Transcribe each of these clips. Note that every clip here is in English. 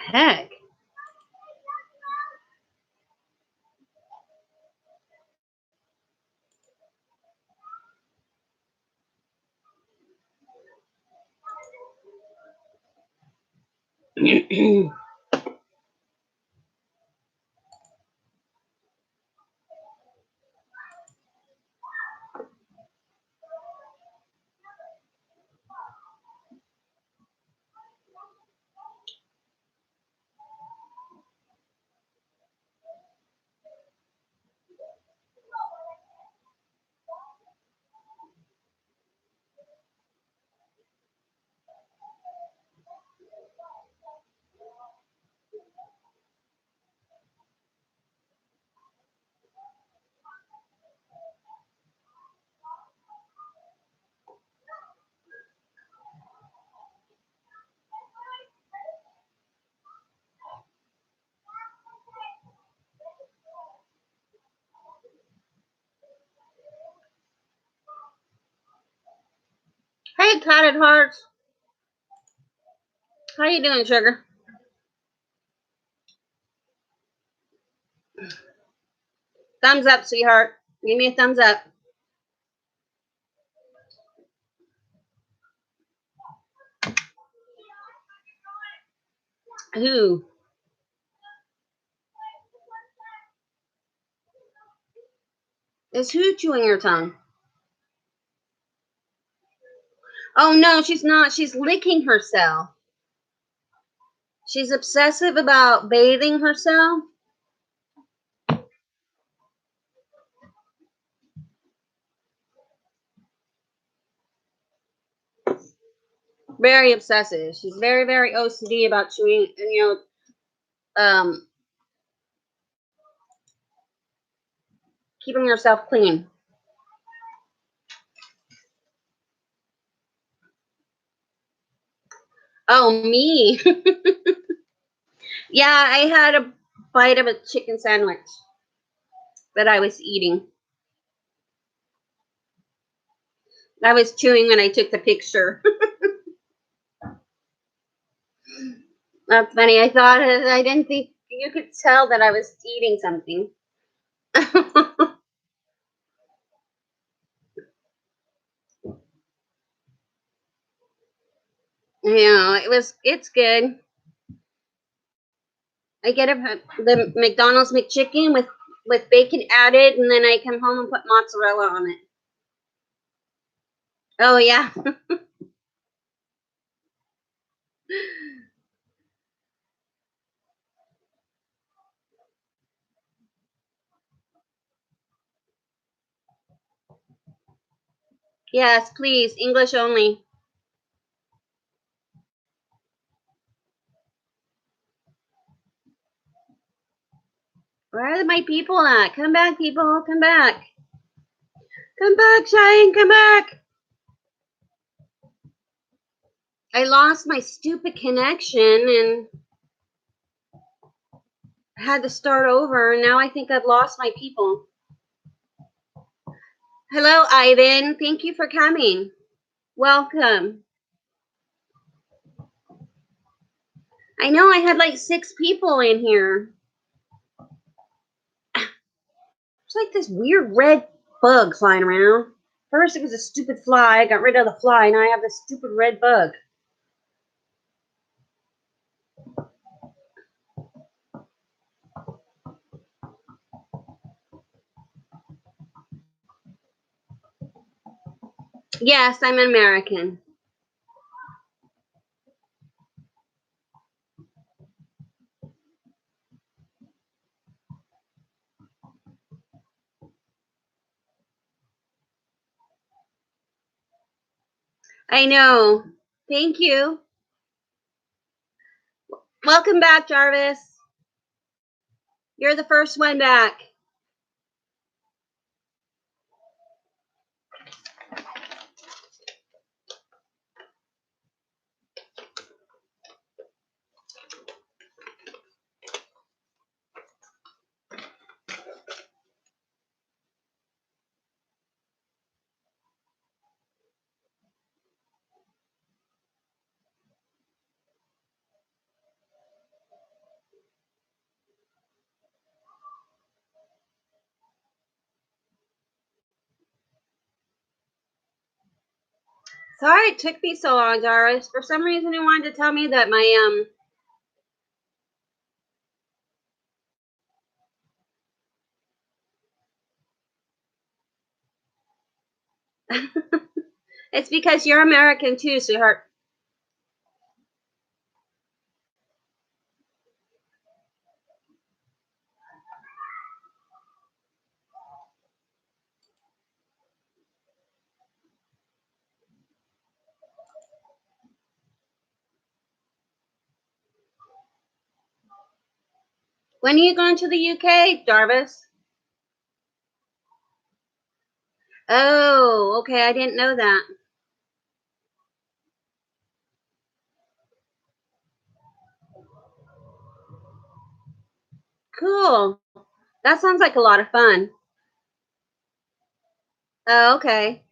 heck? Hey, Clouded Hearts. How you doing, sugar? Thumbs up, sweetheart. Give me a thumbs up. Who? Is who chewing her tongue? Oh, no, she's not. She's licking herself. She's obsessive about bathing herself. Very obsessive. She's very, very OCD about chewing, keeping herself clean. Oh, me. Yeah, I had a bite of a chicken sandwich that I was eating. I was chewing when I took the picture. That's funny. I didn't think you could tell that I was eating something. Yeah, it's good. I get the McDonald's McChicken with bacon added, and then I come home and put mozzarella on it. Oh, yeah. Yes, please. English only. Where are my people at? Come back, people. Come back. Come back, Cheyenne. Come back. I lost my stupid connection and had to start over. And now I think I've lost my people. Hello, Ivan. Thank you for coming. Welcome. I know I had like 6 people in here. It's like this weird red bug flying around. First it was a stupid fly. I got rid of the fly. Now I have this stupid red bug. Yes, I'm American. I know. Thank you. Welcome back, Jarvis. You're the first one back. Sorry it took me so long, Doris. For some reason, you wanted to tell me that my it's because you're American too, sweetheart. When are you going to the UK, Jarvis? Oh, okay. I didn't know that. Cool. That sounds like a lot of fun. Oh, okay.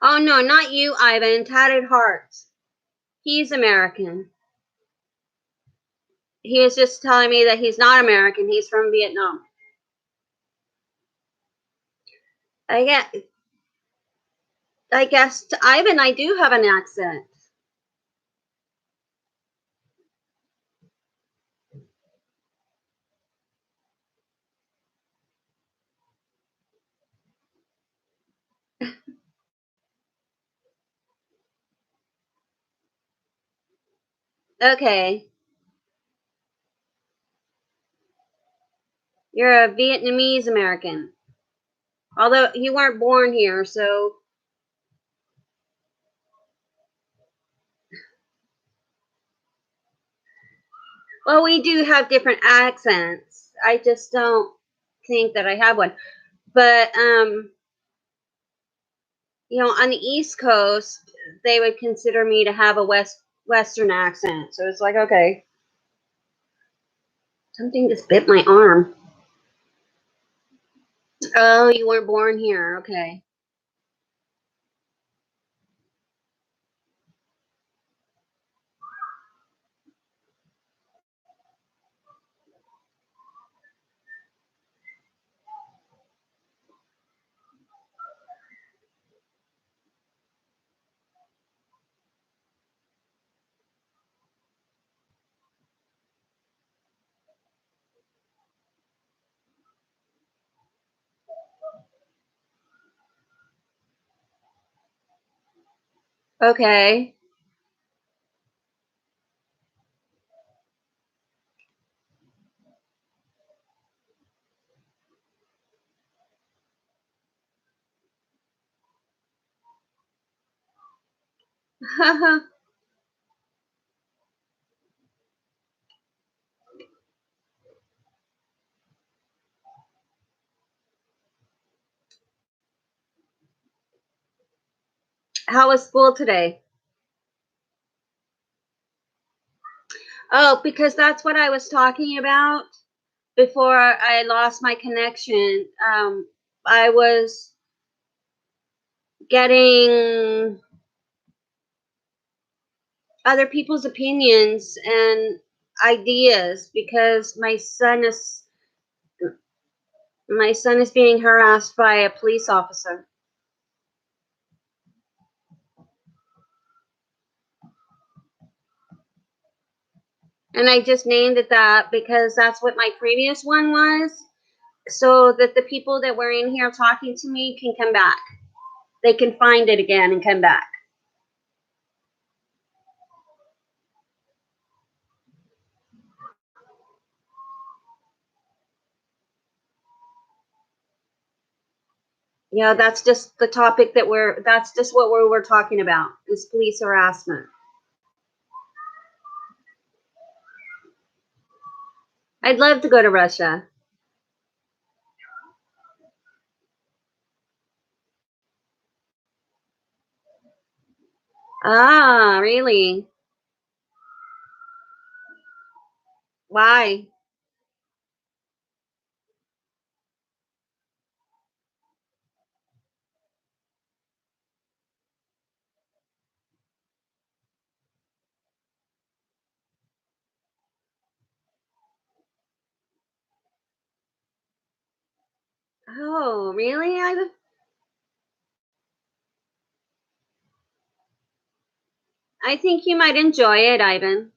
Oh no, not you, Ivan. Tatted Hearts. He's American. He was just telling me that he's not American. He's from Vietnam. I get. I guess to Ivan, I do have an accent. Okay, you're a Vietnamese American. Although you weren't born here, so well, we do have different accents. I just don't think that I have one. But on the East Coast, they would consider me to have a Western accent. So it's like, okay, something just bit my arm. Oh, you weren't born here. Okay. Okay. How was school today? Oh, because that's what I was talking about before I lost my connection. I was getting other people's opinions and ideas because my son is being harassed by a police officer. And I just named it that because that's what my previous one was, so that the people that were in here talking to me can come back. They can find it again and come back. That's just the topic that's just what we were talking about is police harassment. I'd love to go to Russia. Ah, really? Why? Oh, really? I think you might enjoy it, Ivan.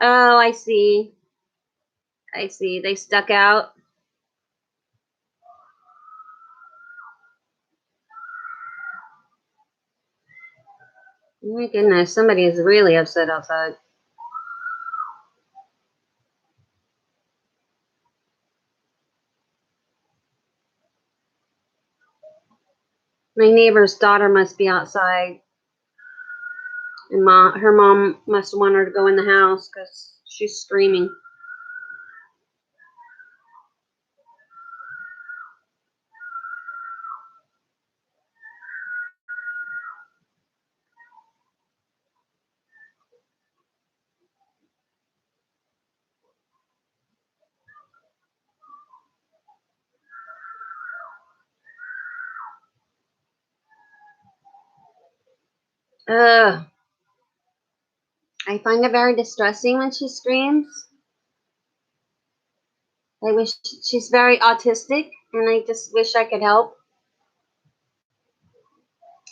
Oh, I see. I see. They stuck out. Oh my goodness, somebody is really upset outside. My neighbor's daughter must be outside, and her mom must want her to go in the house because she's screaming. Ugh. I find it very distressing when she screams. I wish she's very autistic, and I just wish I could help.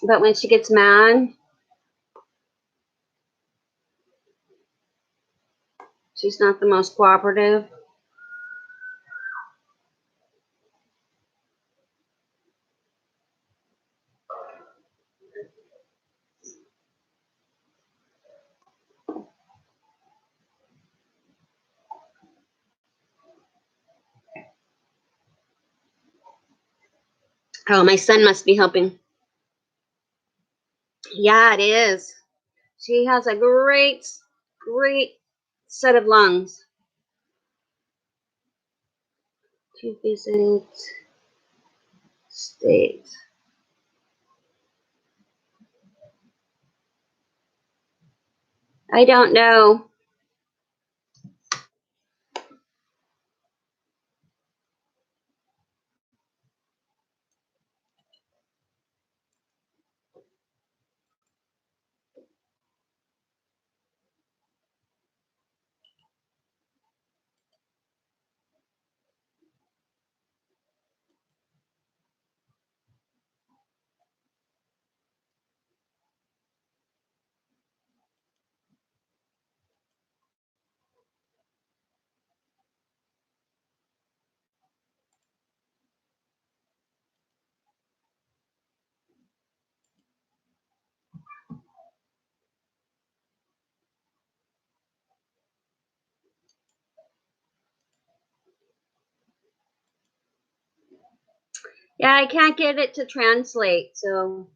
But when she gets mad, she's not the most cooperative. Oh, my son must be helping. Yeah, it is. She has a great set of lungs. To visit state. I don't know. Yeah, I can't get it to translate, so.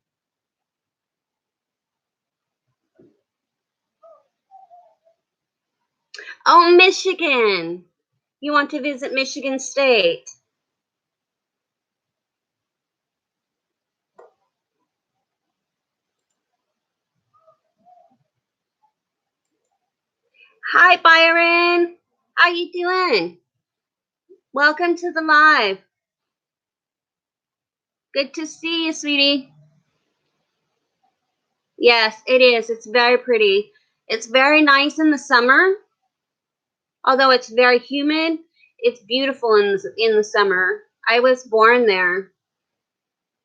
Oh, Michigan. You want to visit Michigan State? Hi, Byron. How you doing? Welcome to the live. Good to see you, sweetie. Yes, it is. It's very pretty. It's very nice in the summer, although it's very humid. It's beautiful in the summer. I was born there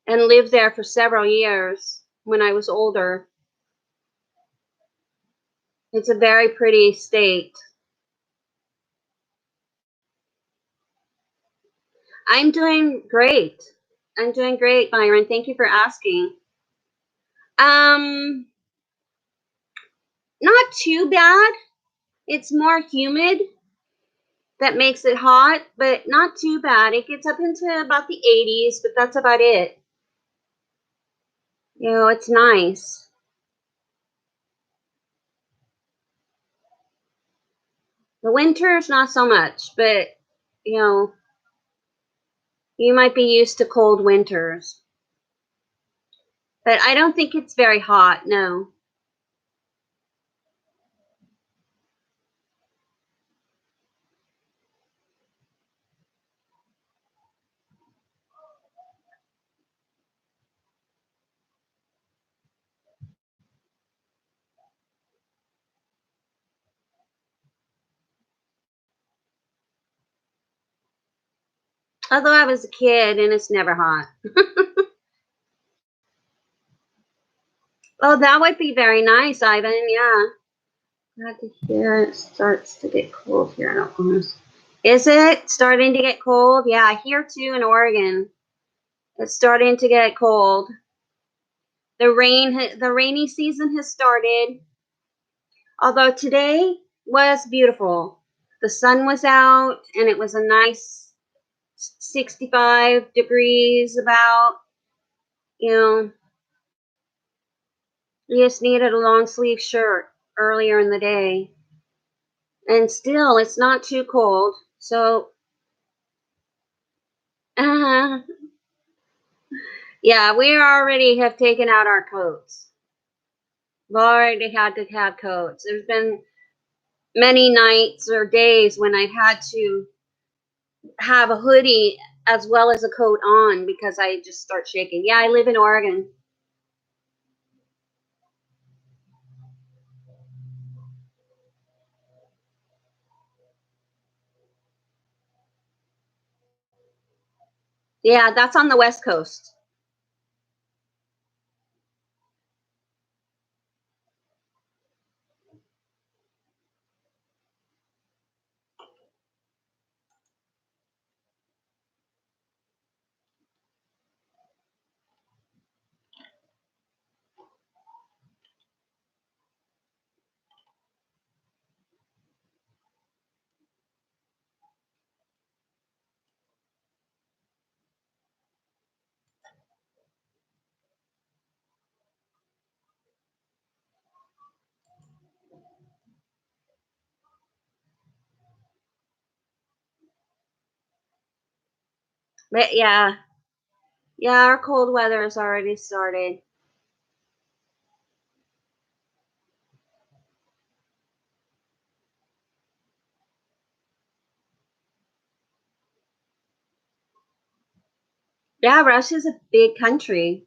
and lived there for several years when I was older. It's a very pretty state. I'm doing great. I'm doing great, Byron. Thank you for asking. Um, Not too bad. It's more humid that makes it hot, but not too bad. It gets up into about the 80s, but that's about it. You know, it's nice. The winters, not so much, but you know, you might be used to cold winters. But I don't think it's very hot, no. Although I was a kid and it's never hot. Oh, that would be very nice, Ivan. Yeah. Glad to hear it starts to get cold here in Oklahoma. Is it starting to get cold? Yeah, here too in Oregon. It's starting to get cold. The rainy season has started. Although today was beautiful. The sun was out and it was a nice 65 degrees about. You know, you just needed a long sleeve shirt earlier in the day. And still, it's not too cold. So, uh, yeah, we already have taken out our coats. We already had to have coats. There's been many nights or days when I've had to have a hoodie as well as a coat on because I just start shaking. Yeah, I live in Oregon. Yeah, that's on the West Coast. But yeah, our cold weather has already started. Yeah, Russia's a big country.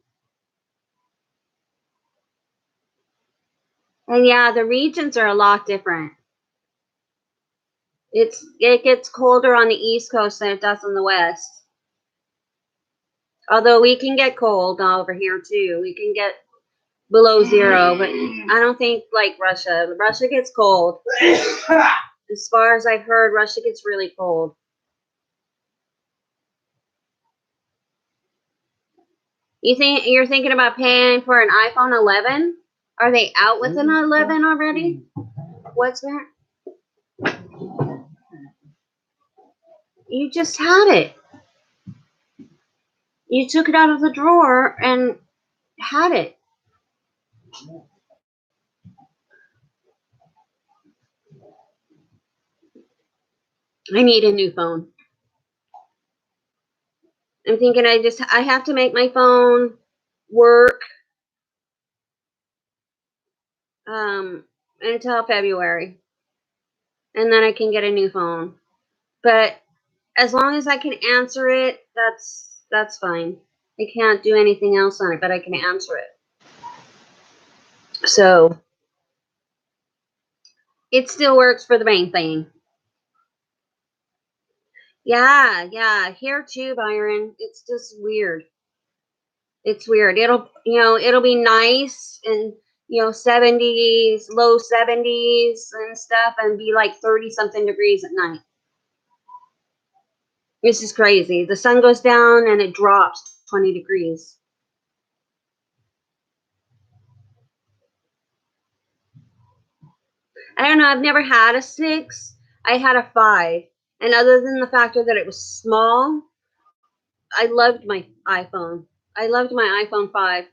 And yeah, the regions are a lot different. It gets colder on the East Coast than it does on the West. Although we can get cold over here too. We can get below zero, but I don't think like Russia. Russia gets cold. As far as I've heard, Russia gets really cold. You think you're thinking about paying for an iPhone 11? Are they out with an 11 already? What's that? You just had it. You took it out of the drawer and had it. I need a new phone. I'm thinking I have to make my phone work until February, and then I can get a new phone. But as long as I can answer it, that's fine. I can't do anything else on it, but I can answer it. So it still works for the main thing. Yeah, here too, Byron. It's just weird. It's weird. It'll be nice and 70s, low 70s and stuff, and be like 30 something degrees at night. This is crazy. The sun goes down and it drops 20 degrees. I don't know. I've never had a 6. I had a 5. And other than the factor that it was small, I loved my iPhone. I loved my iPhone 5.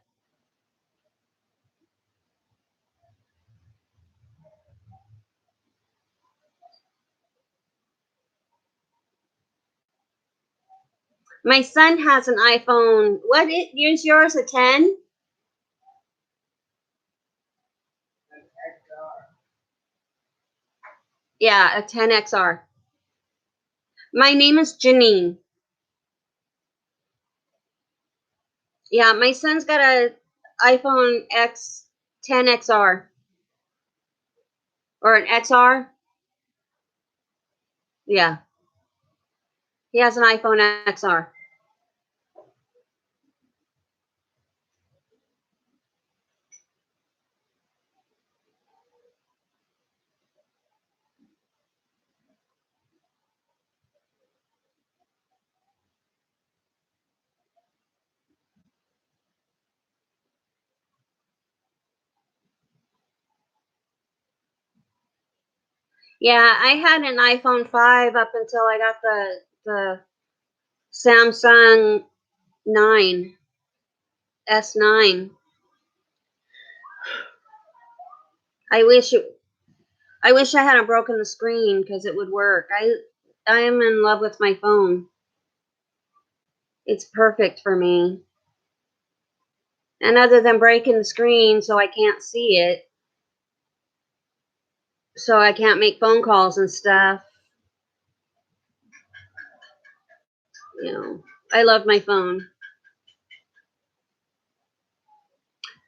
My son has an iPhone. Is yours a 10? Yeah, a 10XR. My name is Janine. Yeah, my son's got a iPhone X 10XR or an XR. Yeah. He has an iPhone XR. Yeah, I had an iPhone 5 up until I got the Samsung 9 S9. I wish I hadn't broken the screen because it would work. I am in love with my phone. It's perfect for me. And other than breaking the screen so I can't see it, so I can't make phone calls and stuff, you know, I love my phone.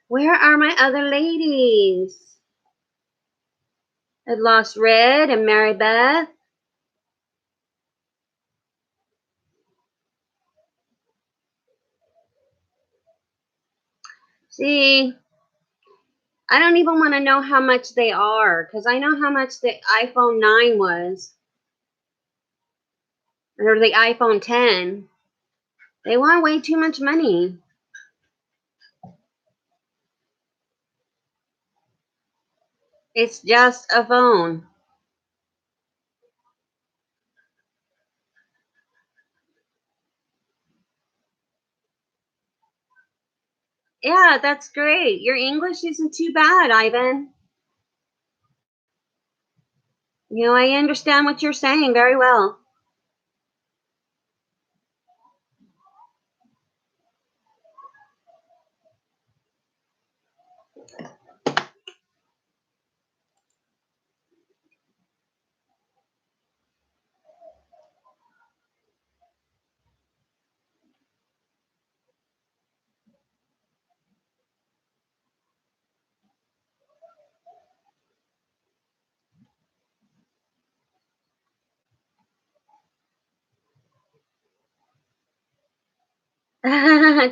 Where are my other ladies? I've lost Red and Mary Beth. See, I don't even want to know how much they are because I know how much the iPhone 9 was or the iPhone 10. They want way too much money. It's just a phone. Yeah, that's great. Your English isn't too bad, Ivan. You know, I understand what you're saying very well.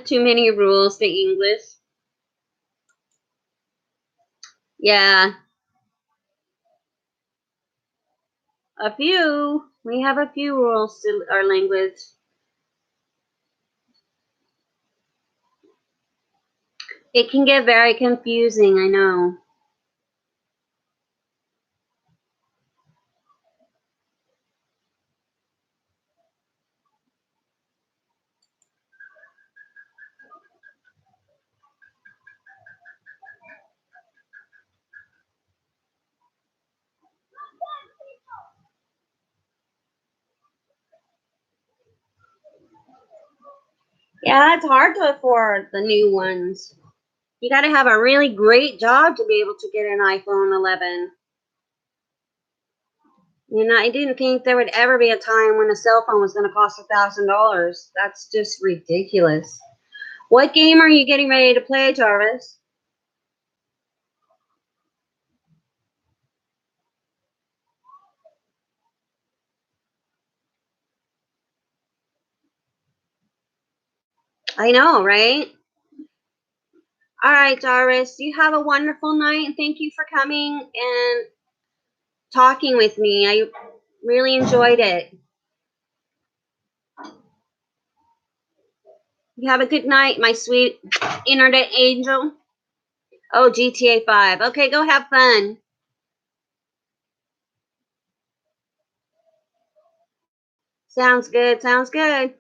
Too many rules to English. Yeah, a few. We have a few rules to our language. It can get very confusing, I know. Yeah, it's hard to afford the new ones. You got to have a really great job to be able to get an iPhone 11. You know, I didn't think there would ever be a time when a cell phone was going to cost $1,000. That's just ridiculous. What game are you getting ready to play, Jarvis? I know, right? All right, Jarvis, you have a wonderful night, and thank you for coming and talking with me. I really enjoyed it. You have a good night, my sweet internet angel. Oh, GTA 5. Okay, go have fun. Sounds good. Sounds good.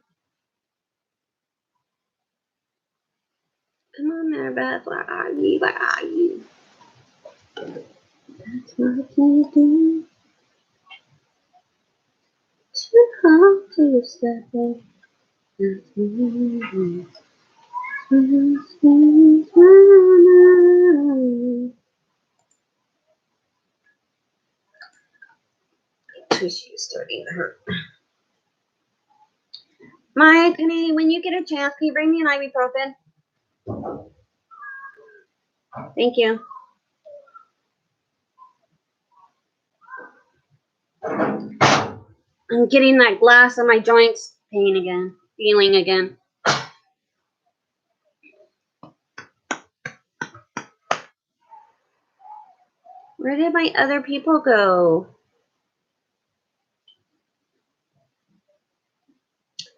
Come on, Maribeth. Where are you? Where are you? That's what you do. Too hard to step in. That's what you do. Tissue is starting to hurt. Mike, honey, when you get a chance, can you bring me an ibuprofen? Thank you. I'm getting that glass on my joints pain again, feeling again. Where did my other people go?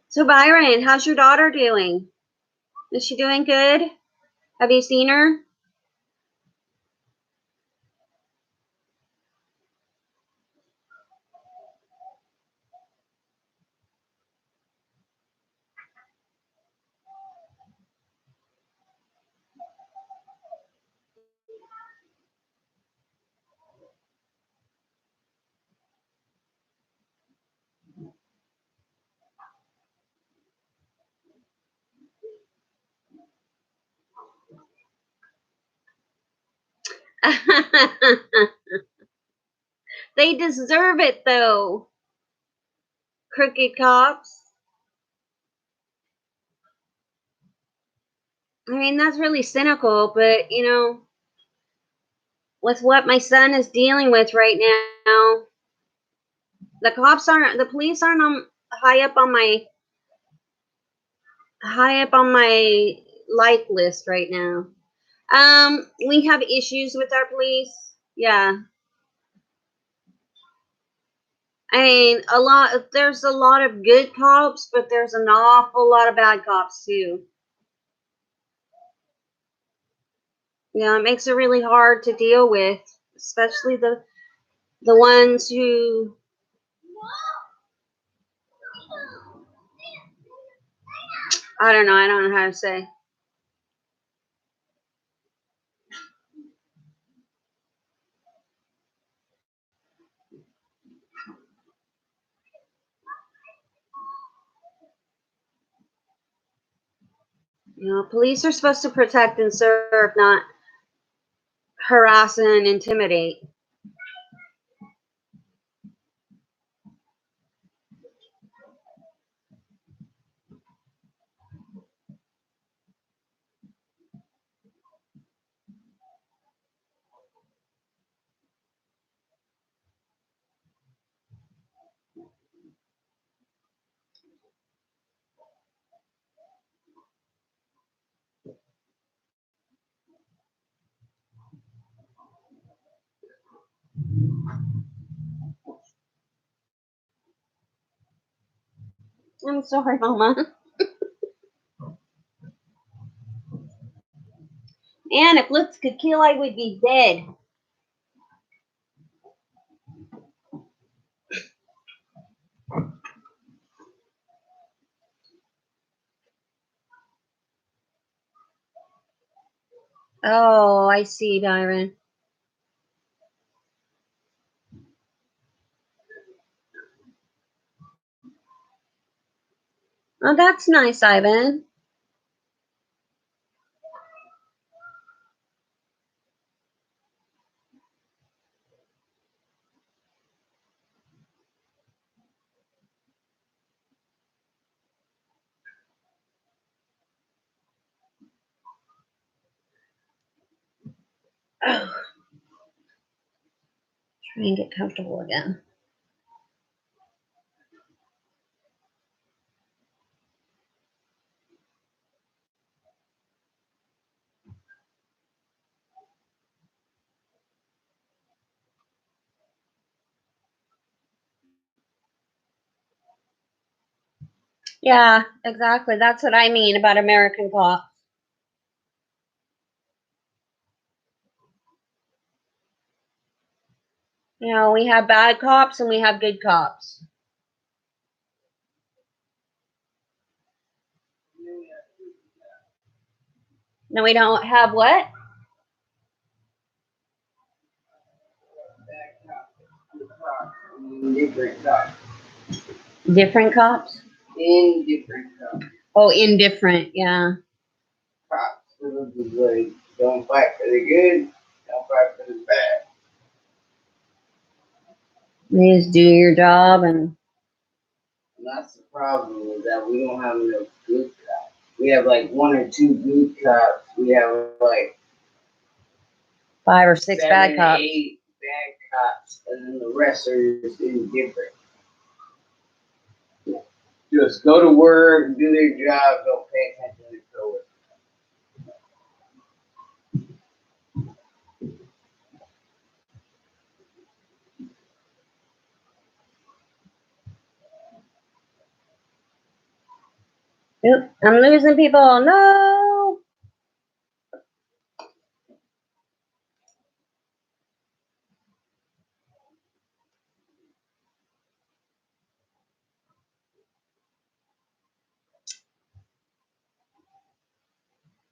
So Byron, how's your daughter doing? Is she doing good? Have you seen her? They deserve it though. Crooked cops. I mean, that's really cynical, but you know, with what my son is dealing with right now, the police aren't high up on my like list right now. We have issues with our police. Yeah. I mean, there's a lot of good cops, but there's an awful lot of bad cops too. Yeah, it makes it really hard to deal with, especially the ones who, I don't know how to say. You know, police are supposed to protect and serve, not harass and intimidate. I'm sorry, Mama. And if looks could kill, I would be dead. Oh, I see, Byron. Oh, that's nice, Ivan. Oh, try and get comfortable again. Yeah, exactly. That's what I mean about American cops. You know, we have bad cops and we have good cops. No, we don't have what? Different cops. Different cops? Indifferent cops. Oh, indifferent, yeah. Cops. Like, don't fight for the good, don't fight for the bad. You just do your job and that's the problem is that we don't have enough good cops. We have like one or two good cops. We have like 5 or 6 bad 7, or 8 bad cops. cops, and then the rest are just indifferent. just go to work, do their job, don't pay attention to coworkers. Oop, I'm losing people. No.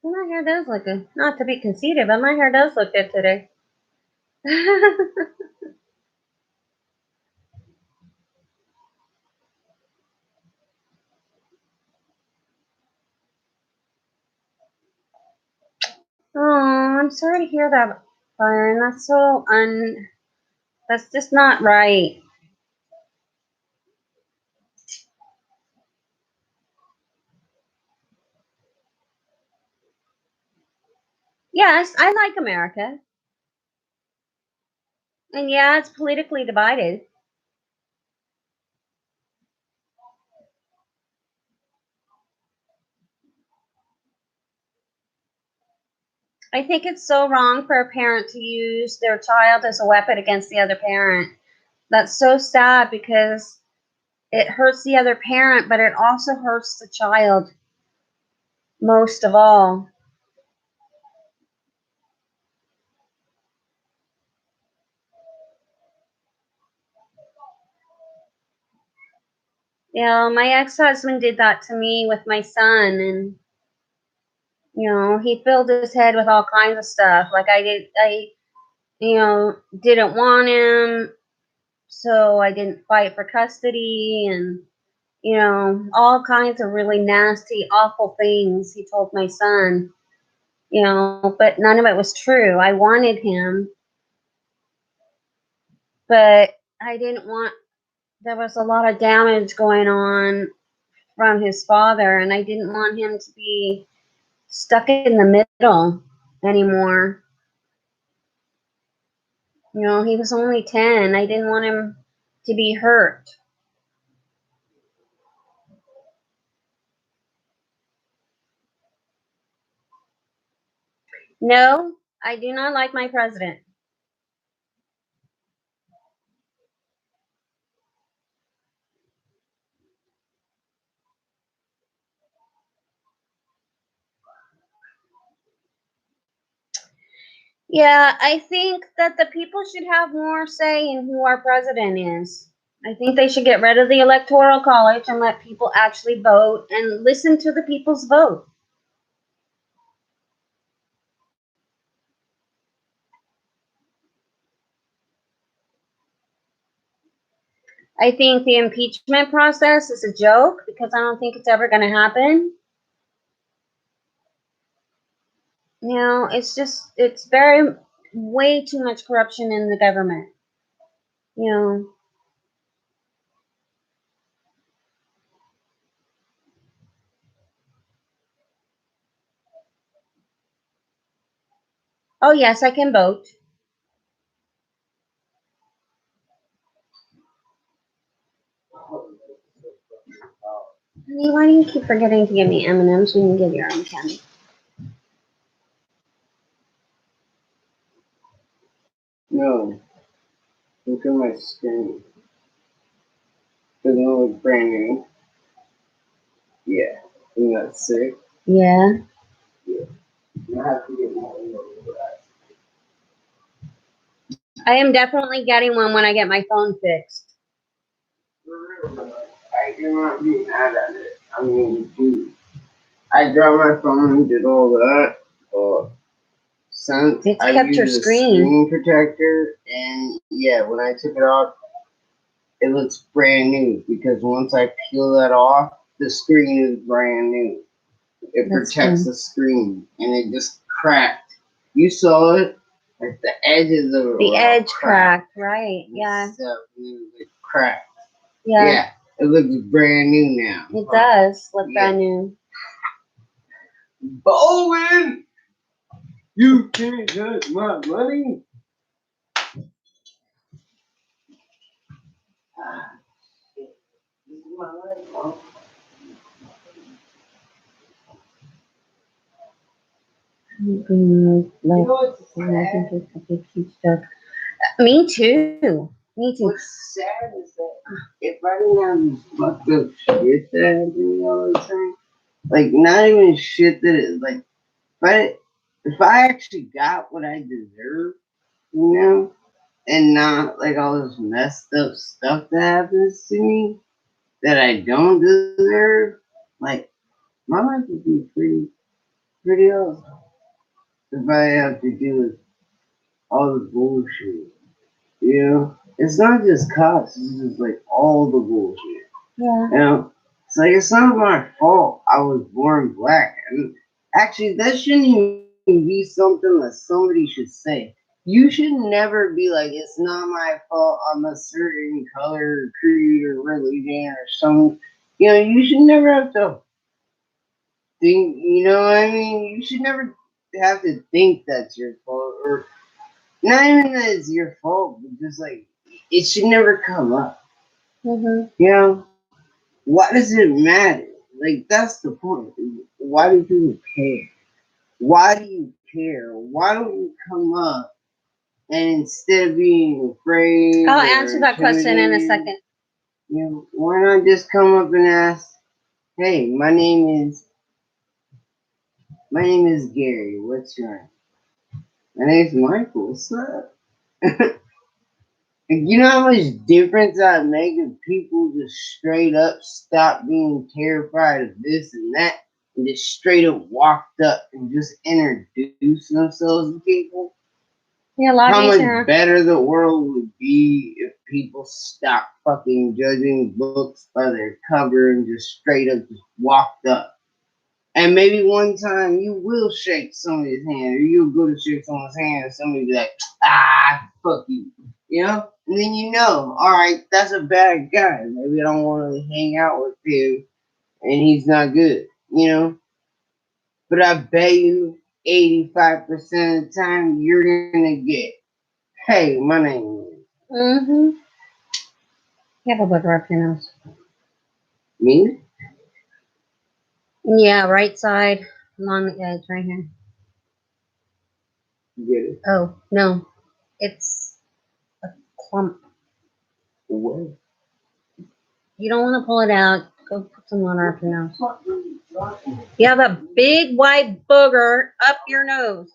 Well, my hair does look good. Not to be conceited, but my hair does look good today. Oh, I'm sorry to hear that, Byron. That's that's just not right. Yes, I like America. And yeah, it's politically divided. I think it's so wrong for a parent to use their child as a weapon against the other parent. That's so sad because it hurts the other parent, but it also hurts the child most of all. You know, my ex-husband did that to me with my son, and you know, he filled his head with all kinds of stuff. Like I didn't want him, so I didn't fight for custody, and you know, all kinds of really nasty, awful things he told my son. You know, but none of it was true. I wanted him, but I didn't want. There was a lot of damage going on from his father, and I didn't want him to be stuck in the middle anymore. You know, he was only 10. I didn't want him to be hurt. No, I do not like my president. Yeah, I think that the people should have more say in who our president is. I think they should get rid of the electoral college and let people actually vote and listen to the people's vote. I think the impeachment process is a joke because I don't think it's ever going to happen. You know, it's very, way too much corruption in the government. You know, oh, yes, I can vote. Honey, why do you keep forgetting to give me M&Ms when you give your own candy? No, look at my screen. Doesn't it look brand new? Yeah. Isn't that sick? Yeah. Yeah. I have to get more glass. I am definitely getting one when I get my phone fixed. I cannot be mad at it. I mean, dude, I dropped my phone, did all that, but since It's I kept your used a screen. screen protector, and yeah, when I took it off, it looks brand new because once I peel that off, the screen is brand new. It That's protects good. the screen, and it just cracked. You saw it, like the edges of it. The were all edge cracked, right? Yeah. Stuff, and it was like cracked. Yeah. Yeah, it looks brand new now. It does look Yeah. brand new. Bowen, you can't touch my money. Ah, shit. This is my life, Mom. Me too. Me too. What's sad is that if I didn't have this fucked up shit that happened to me all the time, like not even shit that is like, if I actually got what I deserve, you know, and not like all this messed up stuff that happens to me that I don't deserve, like my life would be pretty awesome if I have to deal with all the bullshit. You know, it's not just cops; it's just like all the bullshit. Yeah. You know, it's like it's not my fault I was born black. And actually, that shouldn't even be something that somebody should say. You should never be like, it's not my fault I'm a certain color, creed, or religion, or some. You know, you should never have to think. You know what I mean? You should never have to think that's your fault, or not even that it's your fault, but just like it should never come up. Mm-hmm. You know, why does it matter? Like that's the point. Why do people care? Why do you care? Why don't you come up and instead of being afraid I'll or answer that question in a intimidated, second. you know, why not just come up and ask, "Hey, my name is Gary. What's your name?" "My name's Michael. What's up?" You know how much difference that make if people just straight up stop being terrified of this and that and just straight up walked up and just introduced themselves to people? Yeah, a lot How much easier. better the world would be if people stopped fucking judging books by their cover and just straight up just walked up. And maybe one time you will shake somebody's hand, or you'll go to shake someone's hand, and somebody be like, fuck you. You know? And then you know, alright, that's a bad guy. Maybe I don't want to hang out with him, and he's not good. You know? But I bet you 85% of the time you're gonna get, "Hey, my name is." Mm-hmm. You have a booger up your nose. Me? Yeah, right side along the edge right here. Get it? Oh, no. It's a clump. What? You don't want to pull it out. Go put some water up your nose. You have a big white booger up your nose.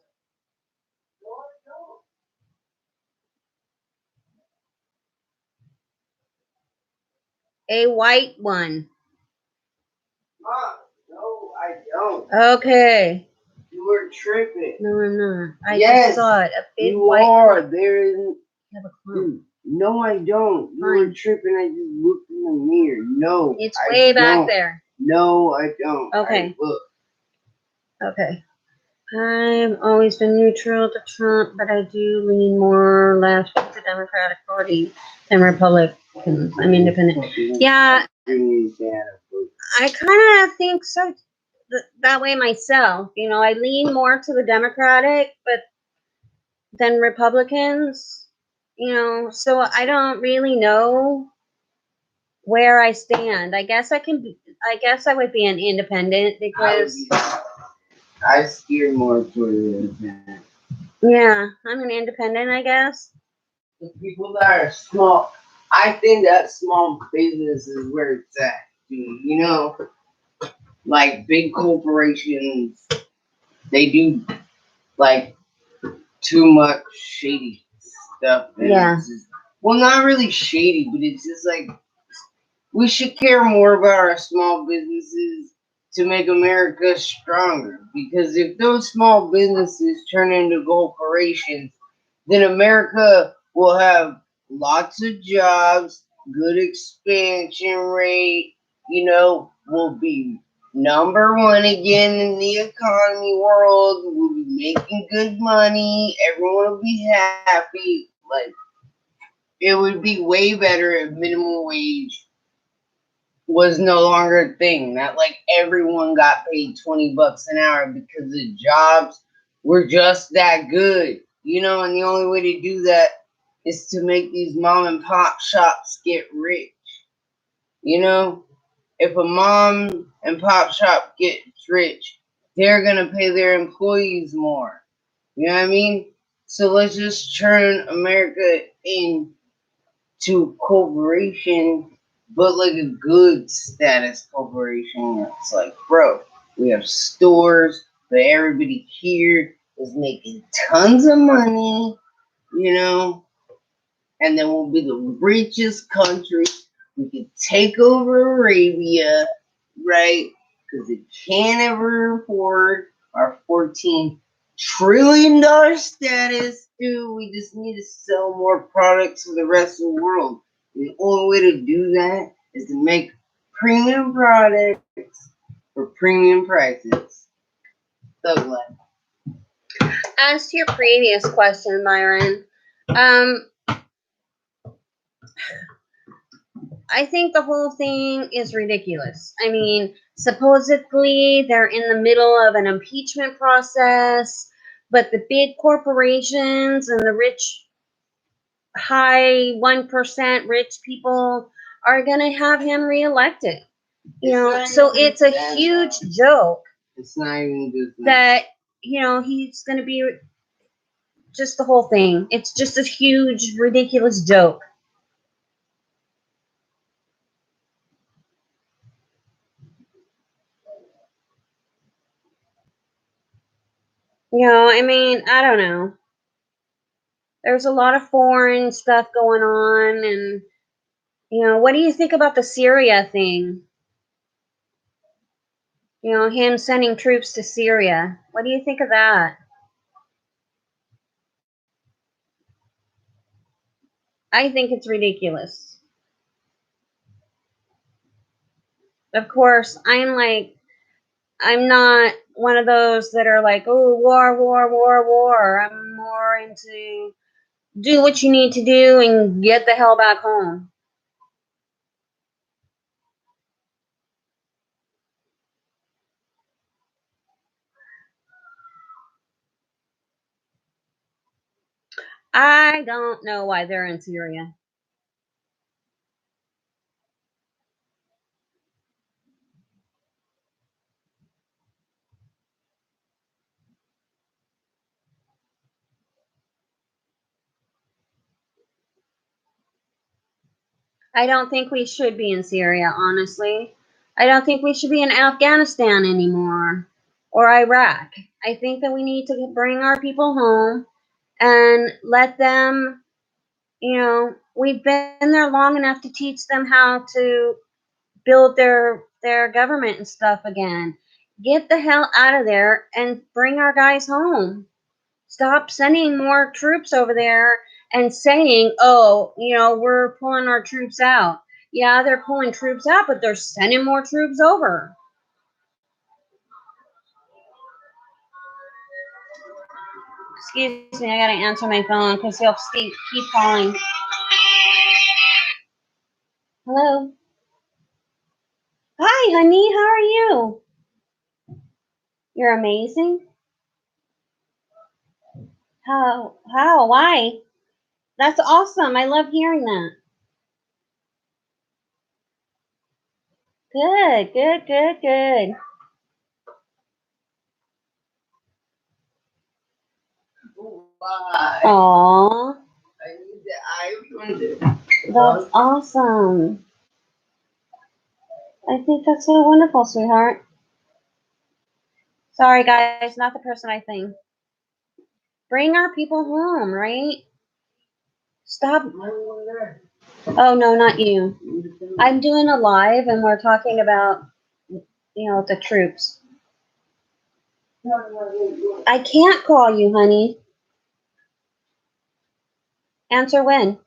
A white one. Mom, no, I don't. Okay. You were tripping. No, I'm not. I Yes, just saw it. A big you white are. clump. There is. You have a clump. Dude, no, I don't. You were Fine. tripping. I just looked in the mirror. No, It's I way back don't. there. No, I don't. Okay. Look. Okay. I've always been neutral to Trump, but I do lean more left to the Democratic Party than Republicans. I'm independent. Yeah, I kind of think so that way myself. You know, I lean more to the Democratic, but than Republicans. You know, so I don't really know where I stand. I guess I guess I would be an independent because I steer more toward the independent. yeah, I'm an independent. I guess. The people that are small, I think that small business is where it's at. Dude. You know, like big corporations, they do like too much shady stuff. And Yeah. it's just, well, not really shady, but it's just like we should care more about our small businesses to make America stronger. Because if those small businesses turn into corporations, then America will have lots of jobs, good expansion rate, you know, will be number one again in the economy world. We'll be making good money. Everyone will be happy. Like, it would be way better if minimum wage was no longer a thing. That like everyone got paid $20 an hour because the jobs were just that good. You know, and the only way to do that is to make these mom and pop shops get rich. You know? If a mom and pop shop gets rich, they're gonna pay their employees more. You know what I mean? So let's just turn America into a corporation, but like a good status corporation. It's like, bro, we have stores, but everybody here is making tons of money, you know, and then we'll be the richest country. We can take over Arabia, right? Because it can't ever afford our $14 trillion status. Dude, we just need to sell more products to the rest of the world. The only way to do that is to make premium products for premium prices. Thug life. As to your previous question, Byron, I think the whole thing is ridiculous. I mean, supposedly they're in the middle of an impeachment process, but the big corporations and the rich, high 1% rich people are going to have him reelected. You know, so it's a huge joke. It's not even just that, you know, he's going to be just the whole thing. It's just a huge, ridiculous joke. You know, I mean, I don't know. There's a lot of foreign stuff going on, and, you know, what do you think about the Syria thing? You know, him sending troops to Syria. What do you think of that? I think it's ridiculous. Of course, I'm not one of those that are like, oh, war, war, war, war. I'm more into do what you need to do and get the hell back home. I don't know why they're in Syria. I don't think we should be in Syria, honestly. I don't think we should be in Afghanistan anymore or Iraq. I think that we need to bring our people home and let them, you know, we've been there long enough to teach them how to build their government and stuff again. Get the hell out of there and bring our guys home. Stop sending more troops over there and saying, oh, you know, we're pulling our troops out. Yeah, they're pulling troops out, but they're sending more troops over. Excuse me, I gotta answer my phone because he'll keep calling. Hello. Hi, honey. How are you? You're amazing. How? Why? That's awesome. I love hearing that. Good, good, good, good. Why? Aww. I need the iPhone. That's awesome. I think that's so wonderful, sweetheart. Sorry, guys, not the person I think. Bring our people home, right? Stop. Oh, no, not you. I'm doing a live and we're talking about, you know, the troops. I can't call you, honey. Answer when?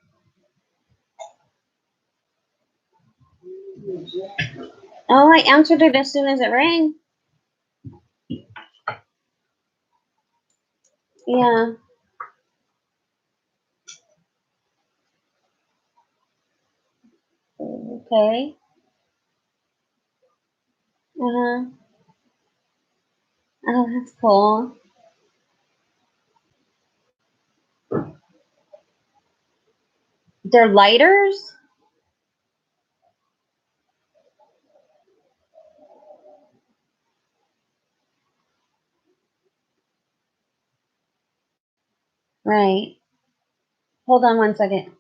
Oh, I answered it as soon as it rang. Yeah. Okay. Uh-huh. Oh, that's cool. They're lighters? Right. Hold on one second.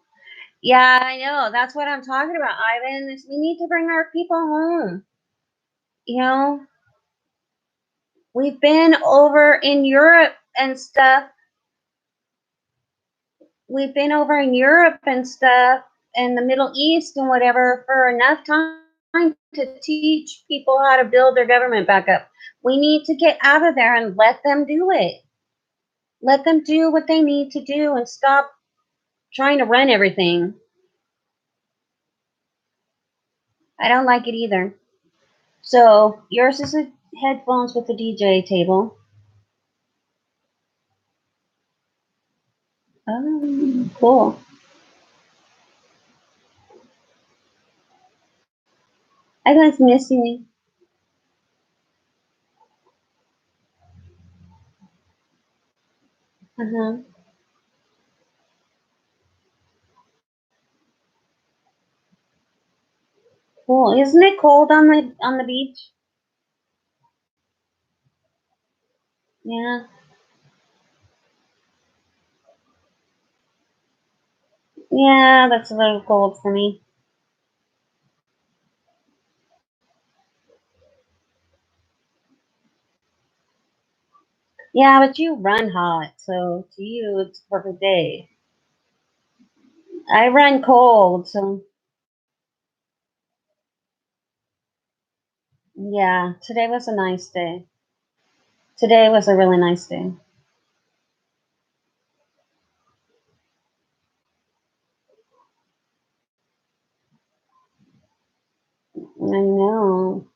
Yeah, I know. That's what I'm talking about, Ivan. Is we need to bring our people home. You know, we've been over in Europe and stuff. We've been over in Europe and stuff and the Middle East and whatever for enough time to teach people how to build their government back up. We need to get out of there and let them do it. Let them do what they need to do and stop trying to run everything. I don't like it either. So yours is a headphones with a DJ table. Oh, cool. I was missing. Uh-huh. Cool. Isn't it cold on the beach? Yeah. Yeah, that's a little cold for me. Yeah, but you run hot, so to you it's a perfect day. I run cold, so yeah, today was a nice day. Today was a really nice day. I know.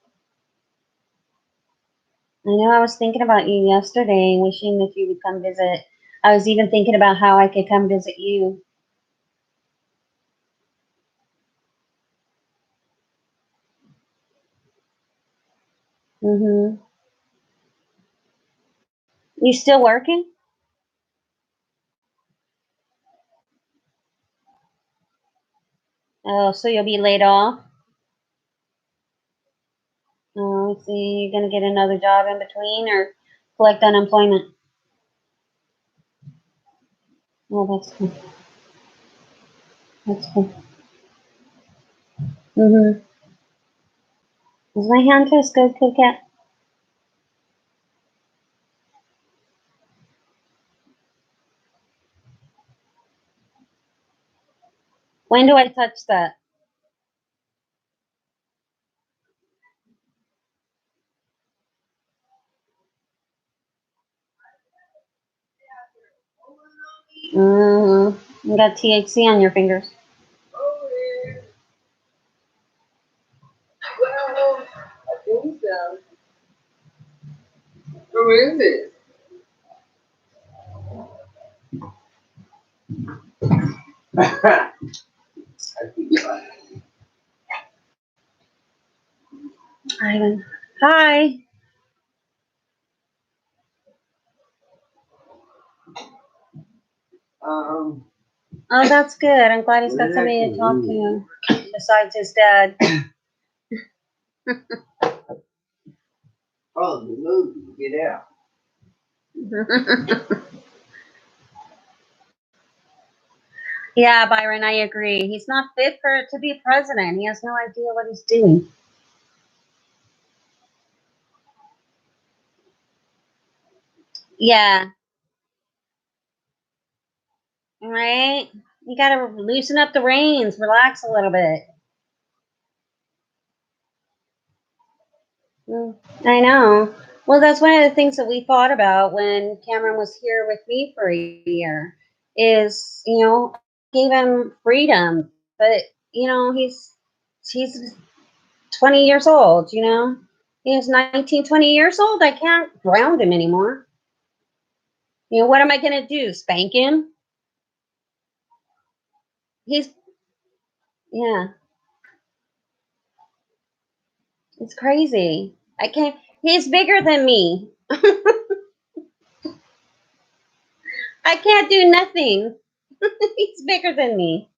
I know I was thinking about you yesterday, wishing that you would come visit. I was even thinking about how I could come visit you. Mhm. You still working? Oh, so you'll be laid off? Oh, I see. You're gonna get another job in between or collect unemployment. Oh, that's cool. That's cool. Mhm. Is my hand taste good, Kit Kat? When do I touch that? You got THC on your fingers. Well, I think so. Who is it? I think Ivan. Hi. um Oh, that's good. I'm glad he's got somebody to talk to besides his dad. oh the movie, get out. Yeah, Byron, I agree. He's not fit for to be president. He has no idea what he's doing. Yeah, right? You got to loosen up the reins, relax a little bit. Mm, I know. Well, that's one of the things that we thought about when Cameron was here with me for a year is, gave him freedom, but he's 20 years old, He's 19, 20 years old. I can't ground him anymore. What am I going to do? Spank him? He's, yeah, it's crazy. I can't, he's bigger than me. I can't do nothing. He's bigger than me.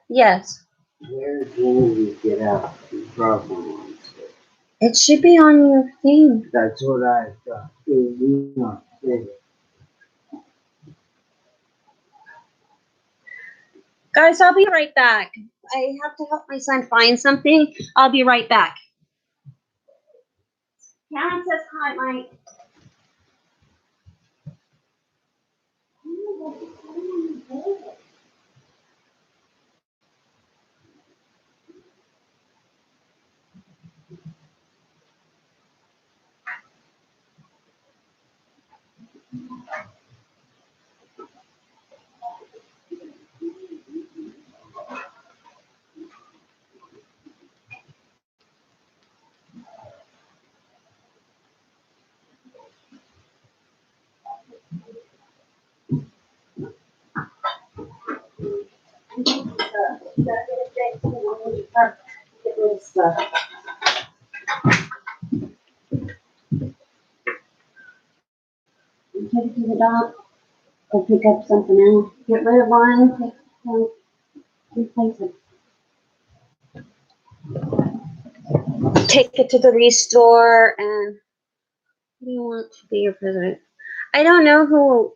Yes. Where can you get out the problem? It should be on your thing. That's what I thought. Guys, I'll be right back. I have to help my son find something. I'll be right back. Karen says hi, Mike. Take it to the dock. Go pick up something else. Get rid of one. Replace it. Take it to the restore. And what do you want to be your president? I don't know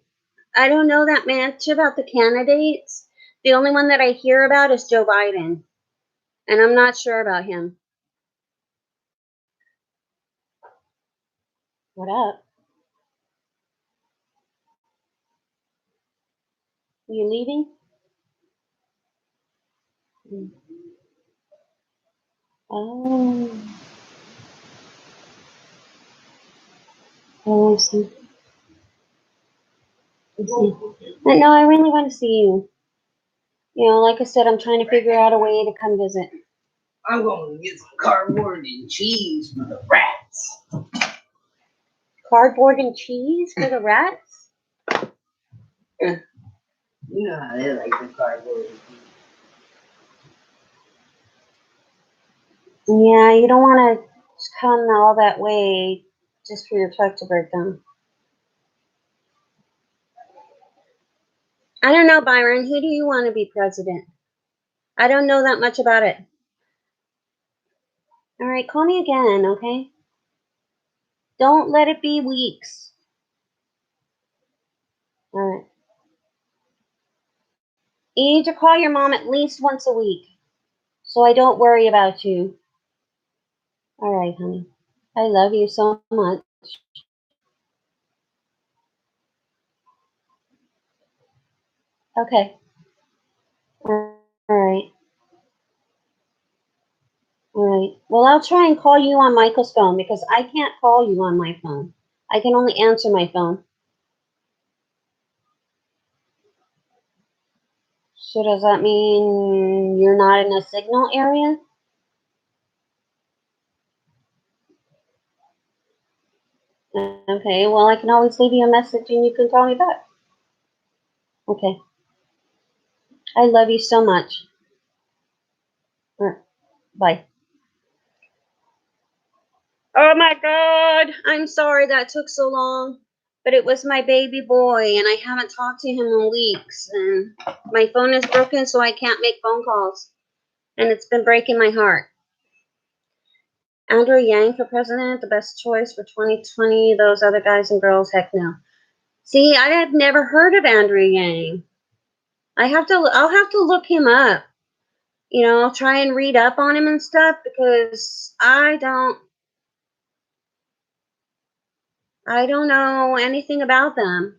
that much about the candidates. The only one that I hear about is Joe Biden. And I'm not sure about him. What up? Are you leaving? Oh. Oh, I see. I see. But no, I really want to see you. You know, like I said, I'm trying to figure out a way to come visit. I'm going to get some cardboard and cheese for the rats. Cardboard and cheese for the rats? You know how they like the cardboard and cheese. Yeah, you don't want to come all that way just for your truck to break down. I don't know, Byron. Who do you want to be president? I don't know that much about it. All right, call me again, okay? Don't let it be weeks. All right. You need to call your mom at least once a week so I don't worry about you. All right, honey. I love you so much. Okay. All right. All right. Well, I'll try and call you on Michael's phone because I can't call you on my phone. I can only answer my phone. So does that mean you're not in a signal area? Okay, well, I can always leave you a message and you can call me back. Okay. I love you so much. Bye. Oh my God. I'm sorry that took so long. But it was my baby boy and I haven't talked to him in weeks. And my phone is broken so I can't make phone calls. And it's been breaking my heart. Andrew Yang for president, the best choice for 2020. Those other guys and girls, heck no. See, I have never heard of Andrew Yang. I'll have to look him up. You know, I'll try and read up on him and stuff because I don't know anything about them.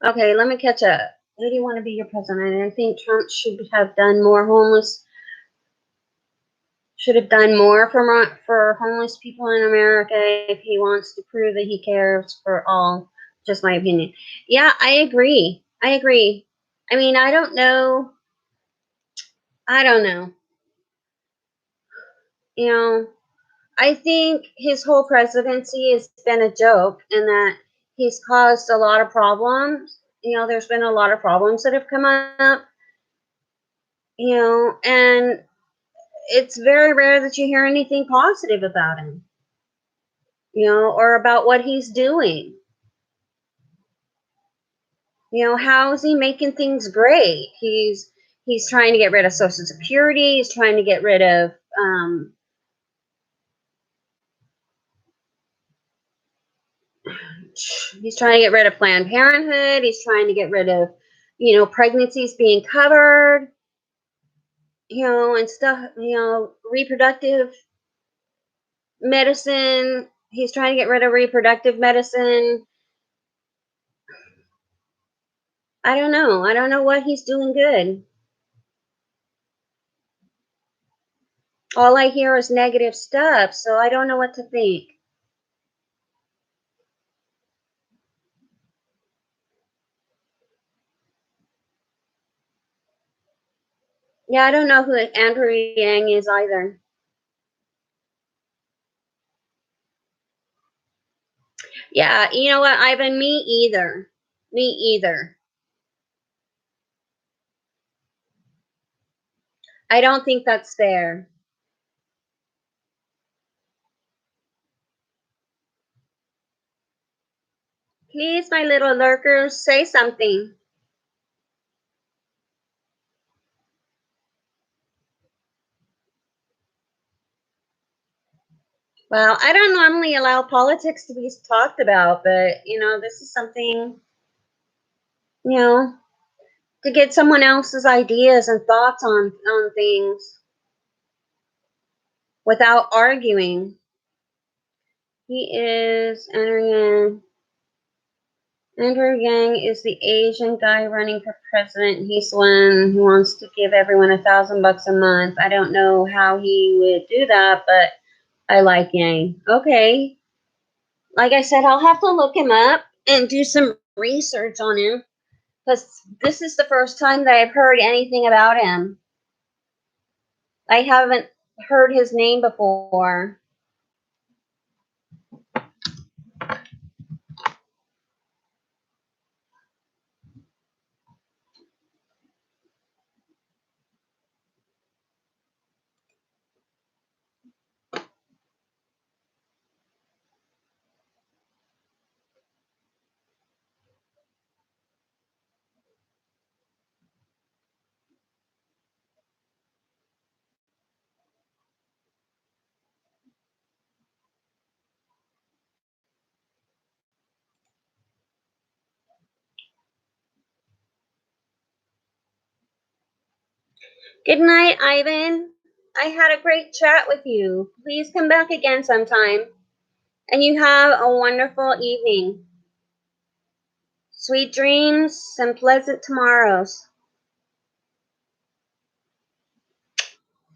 Okay, let me catch up. Who do you want to be your president? I think Trump should have done more for homeless people in America if he wants to prove that he cares for all. Just my opinion. Yeah, I agree. I mean, I don't know. You know, I think his whole presidency has been a joke and that he's caused a lot of problems. You know, there's been a lot of problems that have come up, you know, and it's very rare that you hear anything positive about him, you know, or about what he's doing. You know, how is he making things great? He's He's trying to get rid of Social Security. He's trying to get rid of he's trying to get rid of Planned Parenthood. He's trying to get rid of, pregnancies being covered, and stuff, reproductive medicine. He's trying to get rid of reproductive medicine. I don't know. I don't know what he's doing good. All I hear is negative stuff, so I don't know what to think. Yeah, I don't know who Andrew Yang is either. Yeah, you know what, Ivan? Me either. Me either. I don't think that's fair. Please, my little lurkers, say something. Well, I don't normally allow politics to be talked about, but, this is something, to get someone else's ideas and thoughts on things without arguing. He is Andrew Yang is the Asian guy running for president. He's the one who wants to give everyone $1,000 a month. I don't know how he would do that, but I like Yang. Okay. Like I said, I'll have to look him up and do some research on him, because this is the first time that I've heard anything about him. I haven't heard his name before. Good night, Ivan. I had a great chat with you. Please come back again sometime. And you have a wonderful evening. Sweet dreams and pleasant tomorrows.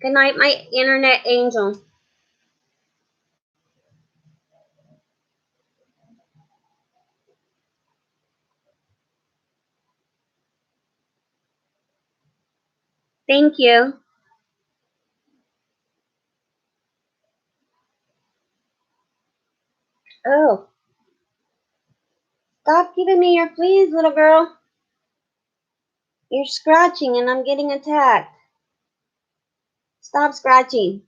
Good night, my internet angel. Thank you. Oh, stop giving me your fleas, little girl. You're scratching and I'm getting attacked. Stop scratching.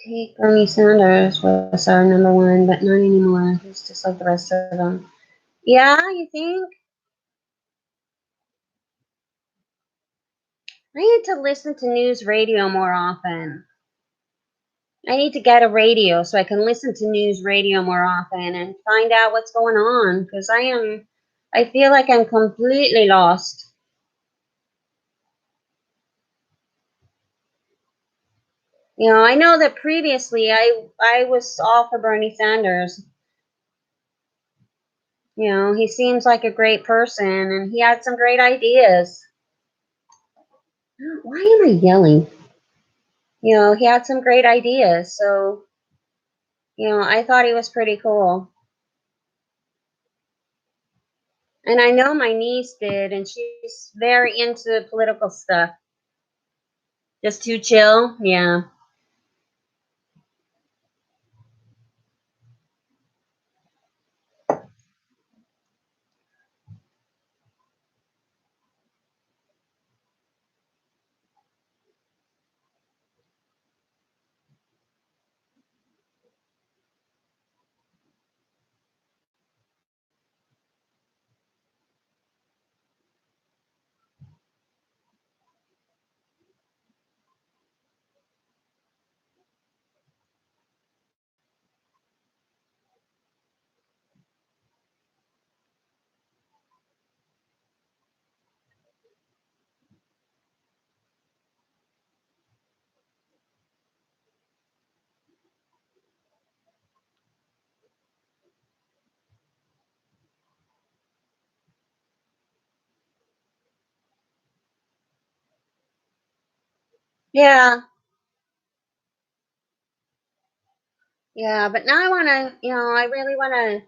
Take Bernie Sanders was our number one, but not anymore. He's just like the rest of them. Yeah, you think? I need to listen to news radio more often. I need to get a radio so I can listen to news radio more often and find out what's going on, because I feel like I'm completely lost. I know that previously I was all for Bernie Sanders. He seems like a great person and he had some great ideas. Why am I yelling? He had some great ideas, so I thought he was pretty cool. And I know my niece did, and she's very into political stuff. Just too chill? Yeah. Yeah. Yeah, but now I want to, I really want to,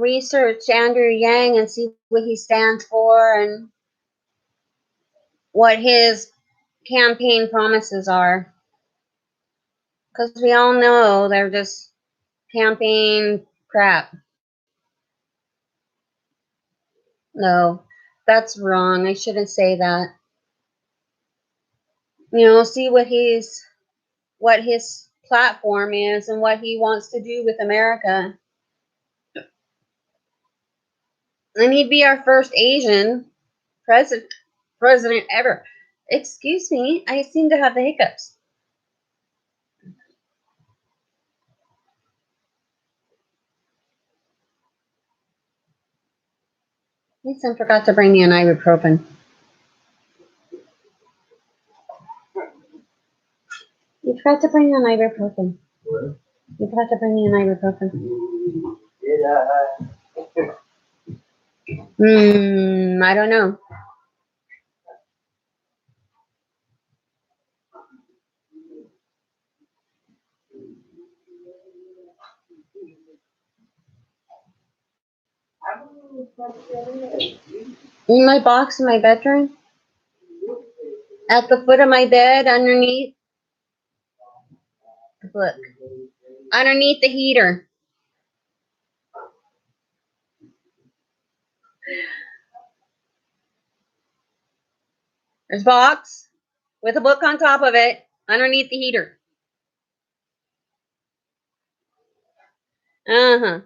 research Andrew Yang and see what he stands for and what his campaign promises are. Because we all know they're just campaign crap. No, that's wrong. I shouldn't say that. See what his platform is and what he wants to do with America. And he'd be our first Asian president ever. Excuse me, I seem to have the hiccups. At least I forgot to bring me an ibuprofen. You forgot to bring me an ibuprofen. What? You forgot to bring me an ibuprofen. I don't know. In my box in my bedroom? At the foot of my bed, underneath? Look. Underneath the heater. There's a box with a book on top of it underneath the heater. Uh-huh.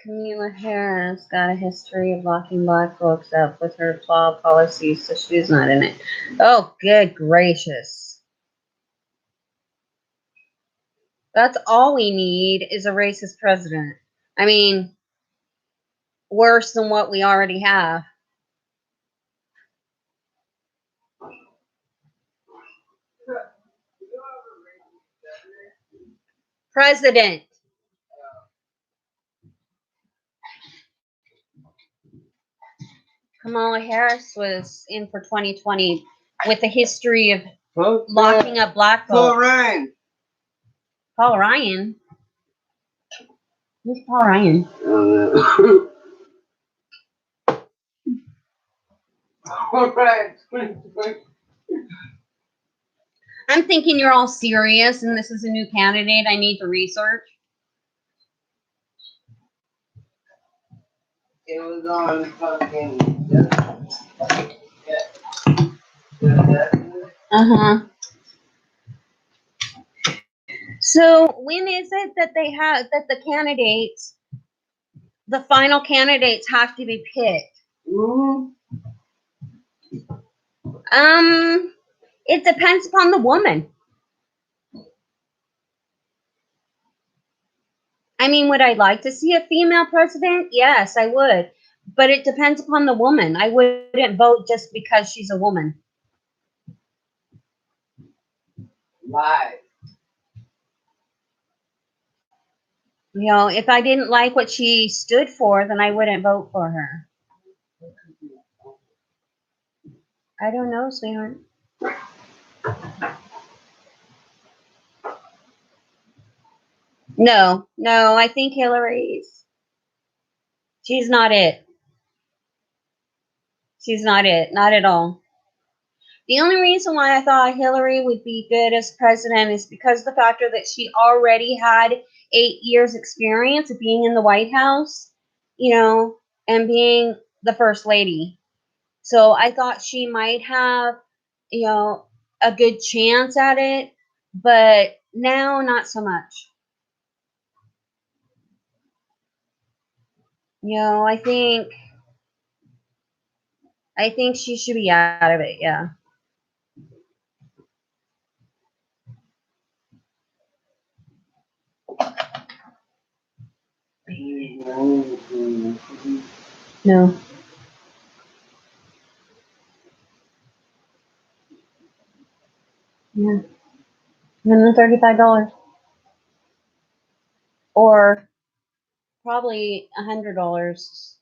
Kamala Harris got a history of locking black folks up with her flawed policies, so she's not in it. Oh, good gracious. That's all we need is a racist president. I mean, worse than what we already have. President. Kamala Harris was in for 2020 with a history of locking up black folks. Paul Ryan. Paul Ryan? Who's Paul Ryan? All right. I'm thinking you're all serious and this is a new candidate I need to research. It was on fucking. Uh-huh. So when is it that the candidates, the final candidates have to be picked? Mm-hmm. It depends upon the woman. I mean, would I like to see a female president? Yes, I would. But it depends upon the woman. I wouldn't vote just because she's a woman. Live. If I didn't like what she stood for, then I wouldn't vote for her. I don't know, sweetheart. No, I think she's not it. She's not it. Not at all. The only reason why I thought Hillary would be good as president is because of the factor that she already had 8 years experience of being in the White House, and being the first lady. So I thought she might have, a good chance at it, but now not so much. I think she should be out of it, yeah. No. Yeah. $135. Or probably $100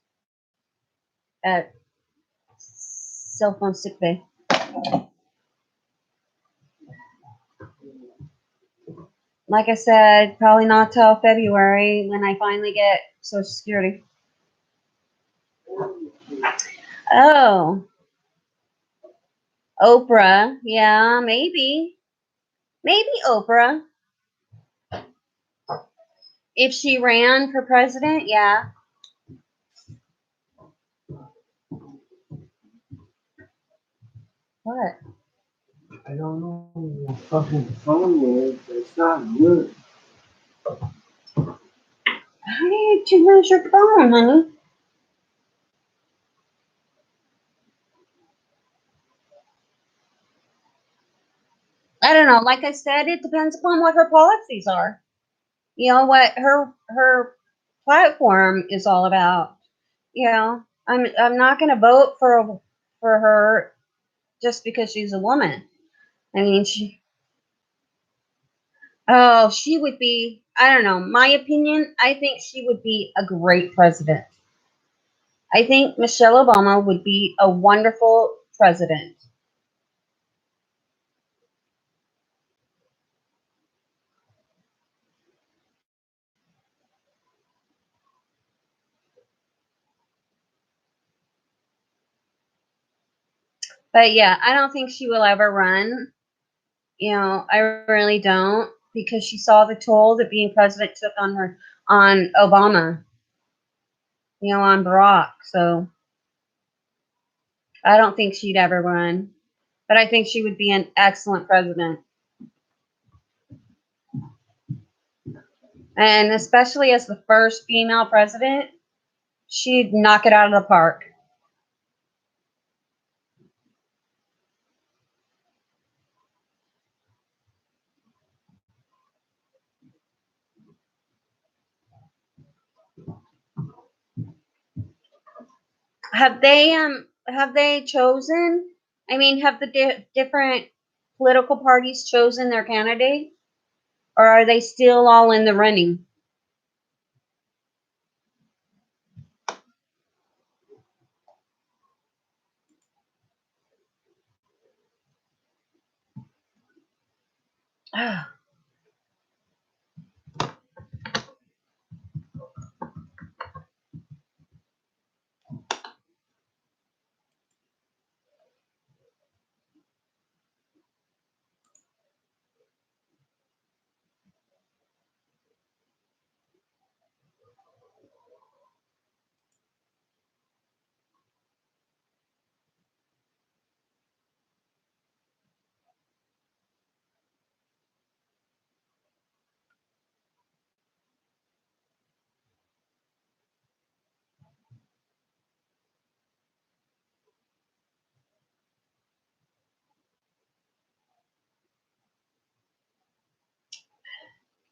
at cell phone sick bay. like I said, probably not till February when I finally get Social Security. Oh, Oprah. Yeah, maybe. Maybe Oprah. If she ran for president, yeah. What? I don't know where the fucking phone is, but it's not good. How did you lose your phone, honey? I don't know. Like I said, it depends upon what her policies are. You know what her platform is all about. You know, I'm not going to vote for her just because she's a woman. I mean, she would be. I don't know. My opinion. I think she would be a great president. I think Michelle Obama would be a wonderful president. But yeah, I don't think she will ever run. You know, I really don't because she saw the toll that being president took on her, on Obama, you know, on Barack. So I don't think she'd ever run. But I think she would be an excellent president. And especially as the first female president, she'd knock it out of the park. Have they chosen? I mean, have the different political parties chosen their candidate, or are they still all in the running?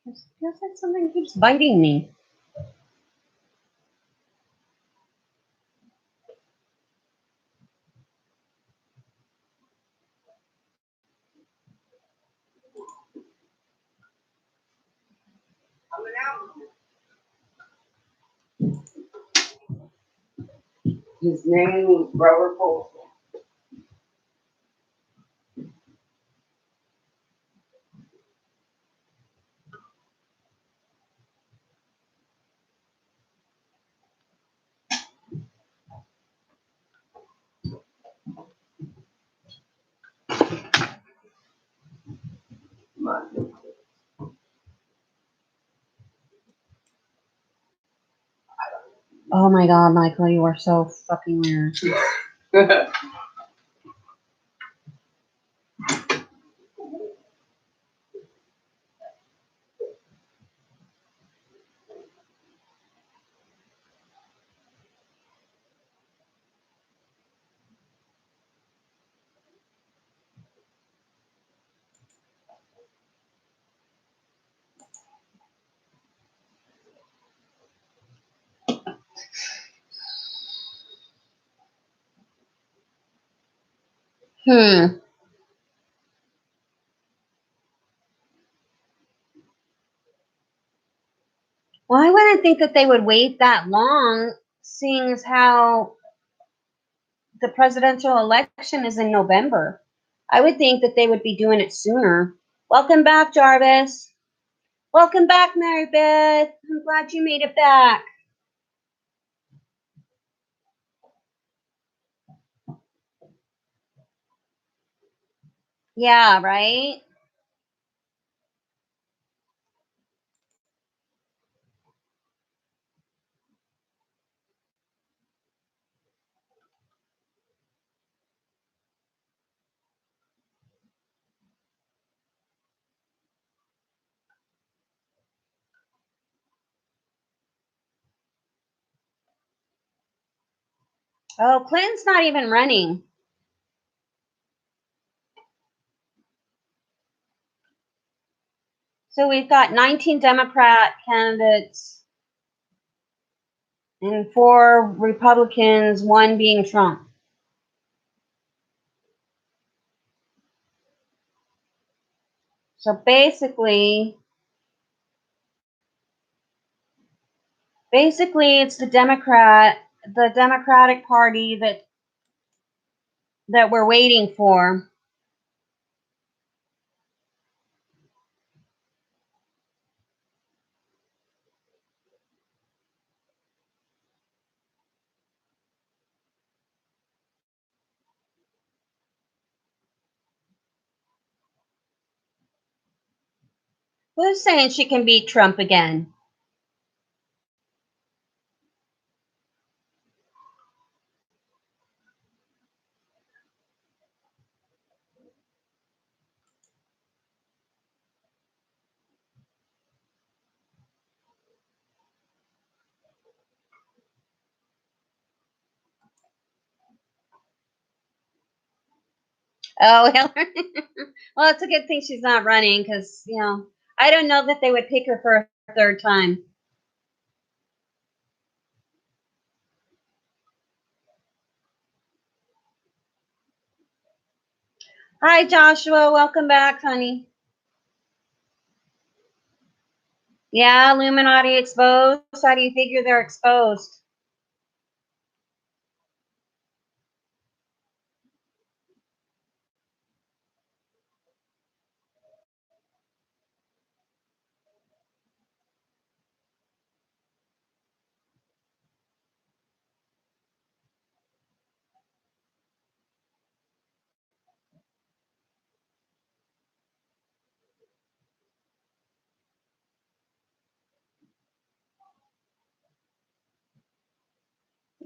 It feels like something keeps biting me. His name was Robert Paul. Oh my god, Michael, you are so fucking weird. Hmm. Well, I wouldn't think that they would wait that long, seeing as how the presidential election is in November. I would think that they would be doing it sooner. Welcome back, Jarvis. Welcome back, Mary Beth. I'm glad you made it back. Yeah, right? Oh, Clinton's not even running. So we've got 19 Democrat candidates and 4 Republicans, 1 being Trump. So basically it's the Democratic Party that we're waiting for. Who's saying she can beat Trump again? Oh, Hillary. Well, it's a good thing she's not running because, I don't know that they would pick her for a third time. Hi, Joshua. Welcome back, honey. Yeah, Illuminati exposed. How do you figure they're exposed?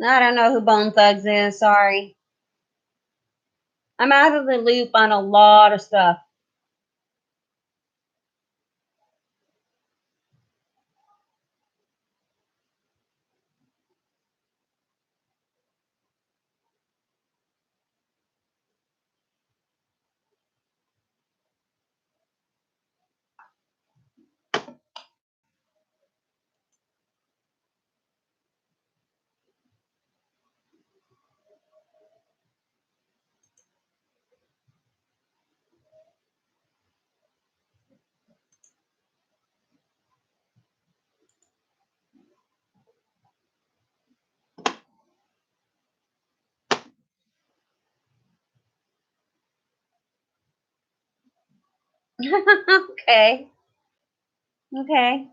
I don't know who Bone Thugs is. Sorry. I'm out of the loop on a lot of stuff. Okay. Okay.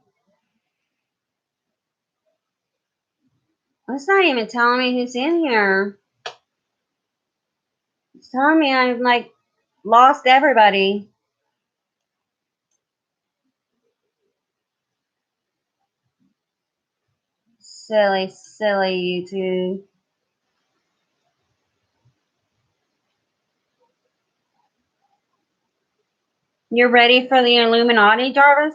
It's not even telling me who's in here. It's telling me I've lost everybody. Silly, silly YouTube. You're ready for the Illuminati, Jarvis?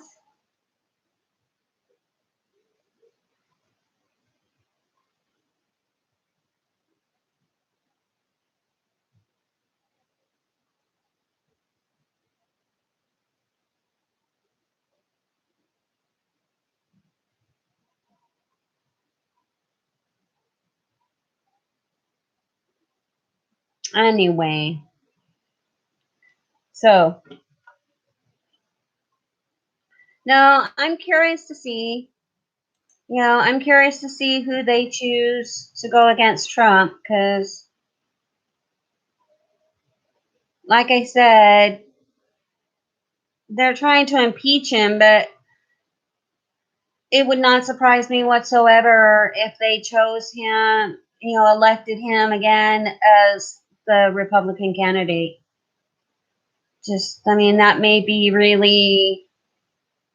Anyway. So, no, I'm curious to see. I'm curious to see who they choose to go against Trump because, like I said, they're trying to impeach him, but It would not surprise me whatsoever if they chose him, elected him again as the Republican candidate. Just, I mean, that may be really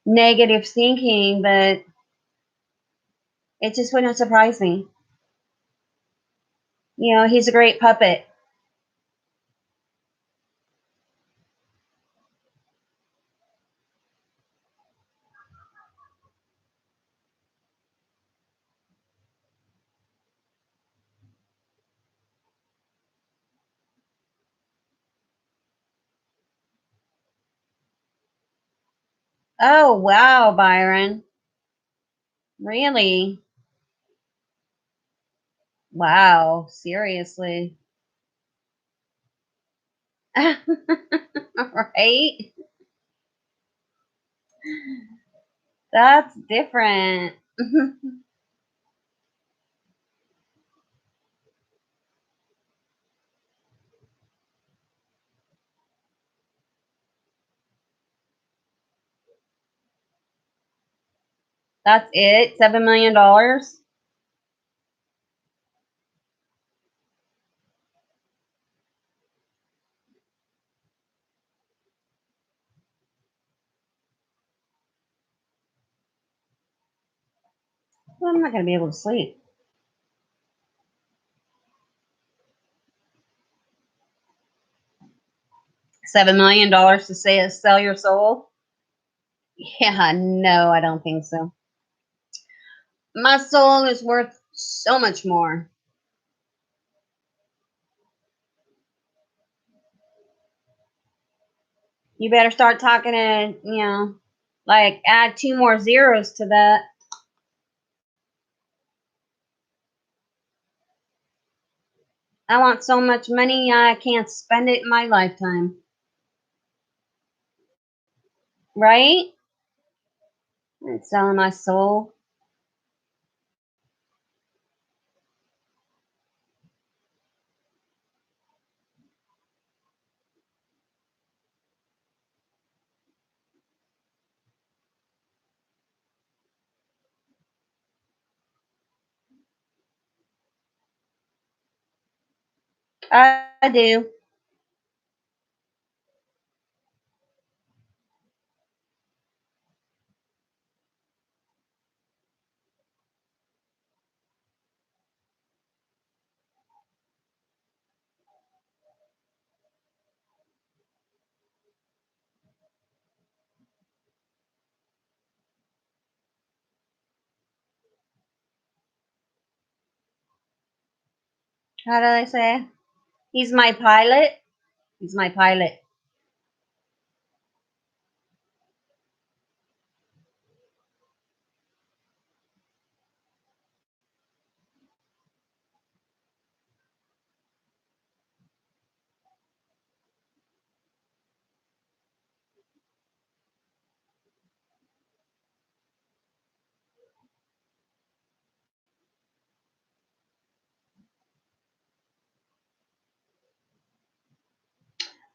negative thinking, but it just wouldn't surprise me. He's a great puppet. Oh, wow, Byron. Really? Wow, seriously. Right? That's different. That's it? $7 million? Well, I'm not going to be able to sleep. $7 million to say sell your soul? Yeah, no, I don't think so. My soul is worth so much more. You better start talking to, like add 2 more zeros to that. I want so much money I can't spend it in my lifetime. Right? I'm selling my soul. I do. How do I say? He's my pilot. He's my pilot.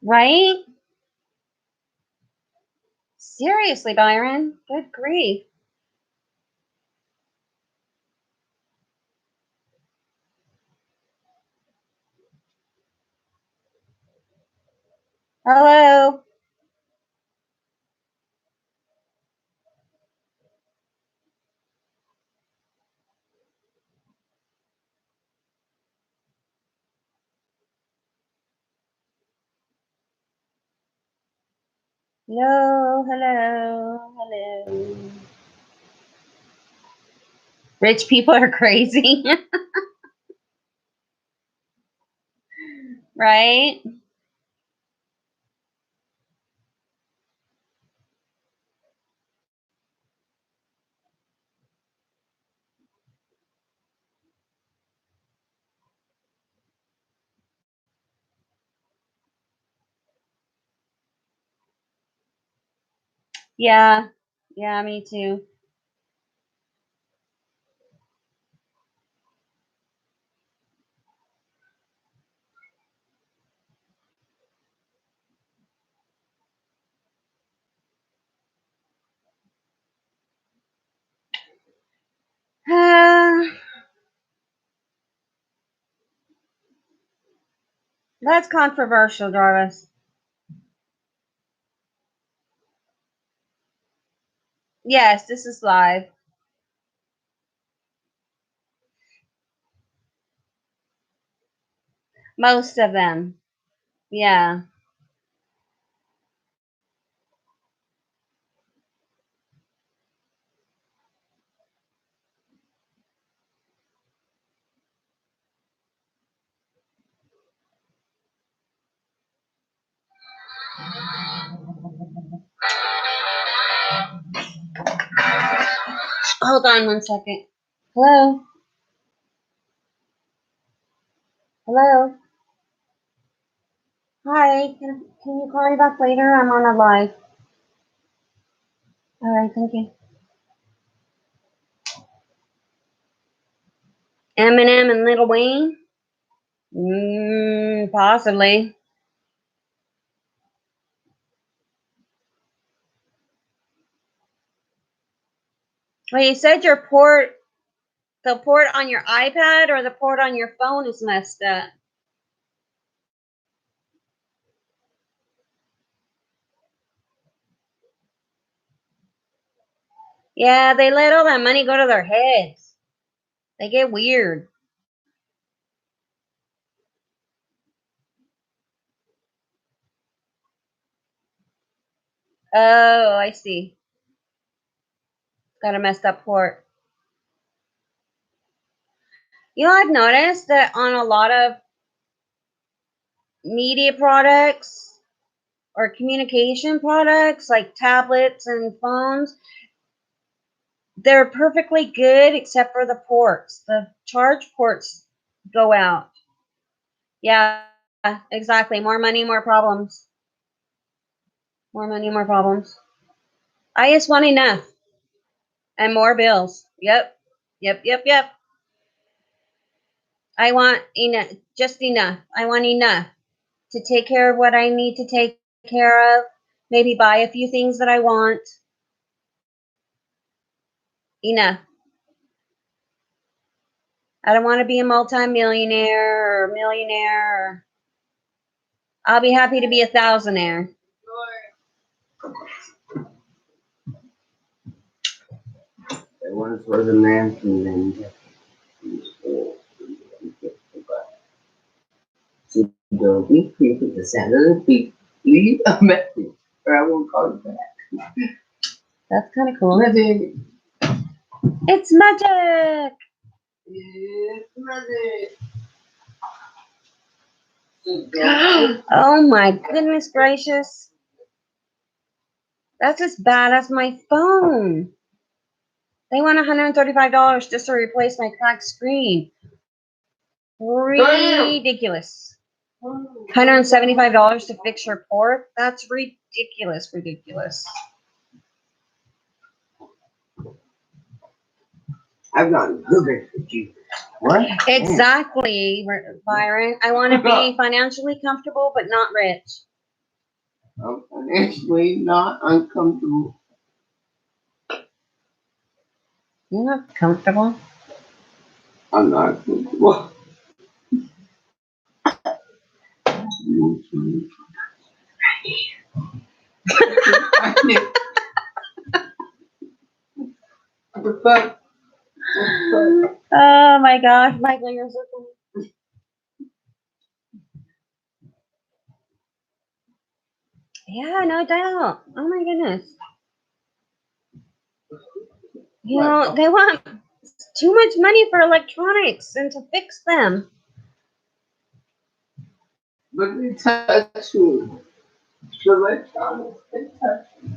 Right? Seriously, Byron. Good grief. Hello. Hello, hello, hello. Rich people are crazy. Right? Yeah. Yeah, me too. That's controversial, Jarvis. Yes, this is live. Most of them. Yeah. Hold on one second. Hello? Hello? Hi, can you call me back later? I'm on a live. All right, thank you. Eminem and Lil Wayne? Possibly. Well, you said the port on your iPad or the port on your phone is messed up. Yeah, they let all that money go to their heads. They get weird. Oh, I see. Got a messed up port. You know, I've noticed that on a lot of media products or communication products like tablets and phones, they're perfectly good except for the ports. The charge ports go out. Yeah, exactly. More money, more problems. More money, more problems. I just want enough. And more bills. Yep. Yep. I want enough, just enough. I want enough to take care of what I need to take care of. Maybe buy a few things that I want. Enough. I don't want to be a multimillionaire or millionaire. I'll be happy to be a thousandaire. There once was a man from India. So don't be creepy. The sound of the beep. Leave a message, or I will call you back. That's kind of cool. Magic. It's magic. It's magic. Oh my goodness gracious. That's as bad as my phone. They want $135 just to replace my cracked screen. Ridiculous. $175 to fix your port? That's ridiculous. I've gotten hooker for you. What? Exactly, Byron. I want to be financially comfortable but not rich. I'm financially not uncomfortable. You're not comfortable? I'm not comfortable. What the fuck? Oh my gosh, Michael, you're so cool. Yeah, no doubt. Oh my goodness. You know, they want too much money for electronics and to fix them. But they touch me. The electronics, they touch me.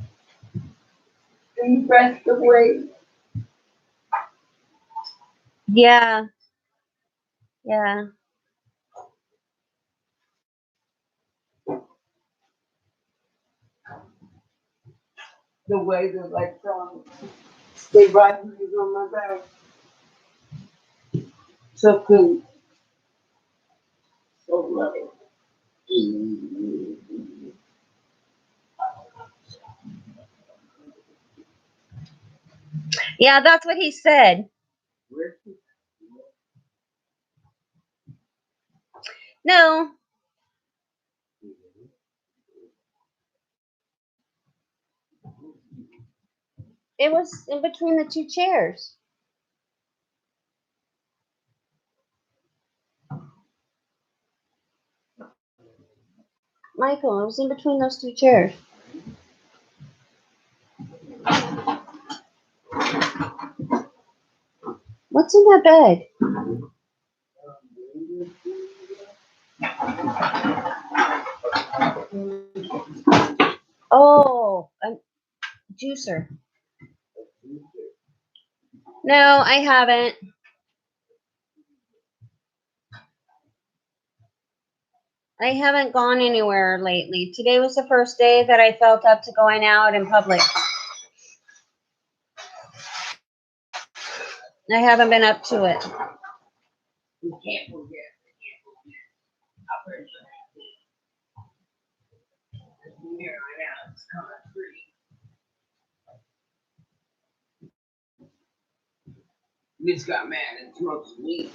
In the best of ways. Yeah. The way the electronics, they vibrate on my back. So cool. So loving. Yeah, that's what he said. No, It was in between the two chairs. Michael, it was in between those two chairs. What's in that bed? Oh, a juicer. No, I haven't. I haven't gone anywhere lately. Today was the first day that I felt up to going out in public. I haven't been up to it. You can't forget. I'll put it here right now. It's kind of pretty. We just got mad and smoked some weed.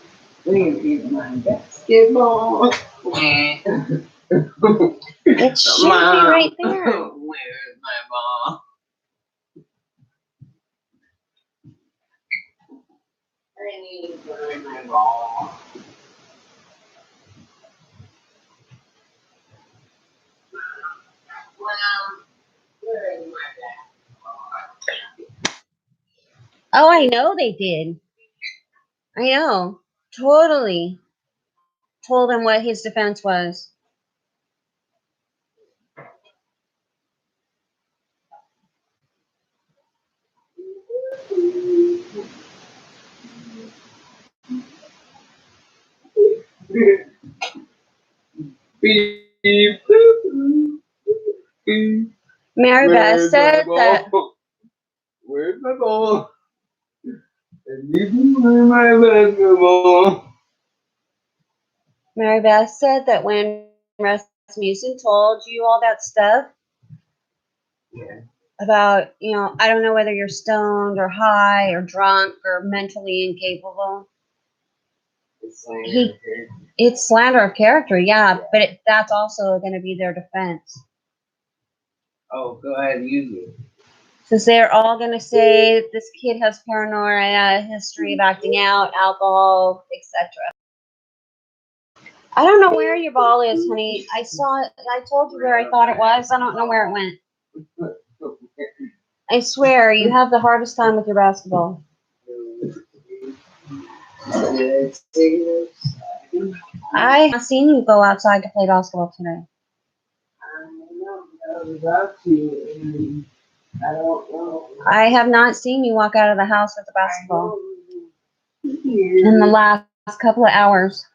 We ain't even my basketball. It should be right there. Where's my ball? I need to find my ball. Where is my basketball? Oh, I know they did. I know. Totally. Told him what his defense was. Beep, boop, boop. Mary Beth said that. Where's my ball? I need to find my basketball. Mary Beth said that when Rasmussen told you all that stuff about, I don't know whether you're stoned or high or drunk or mentally incapable. It's slander of character, yeah, but that's also going to be their defense. Oh, go ahead, use it. Because they're all going to say this kid has paranoia, history of acting out, alcohol, etc. I don't know where your ball is, honey. I saw it. I told you where I thought it was. I don't know where it went. I swear, you have the hardest time with your basketball. I have seen you go outside to play basketball today. I have not seen you walk out of the house with a basketball in the last couple of hours.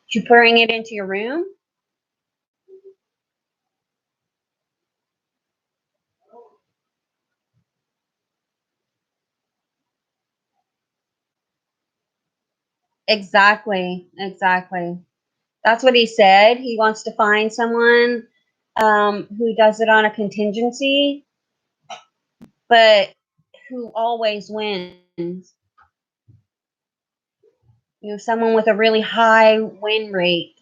Did you bring it into your room? Exactly. That's what he said. He wants to find someone who does it on a contingency, but who always wins. Someone with a really high win rate.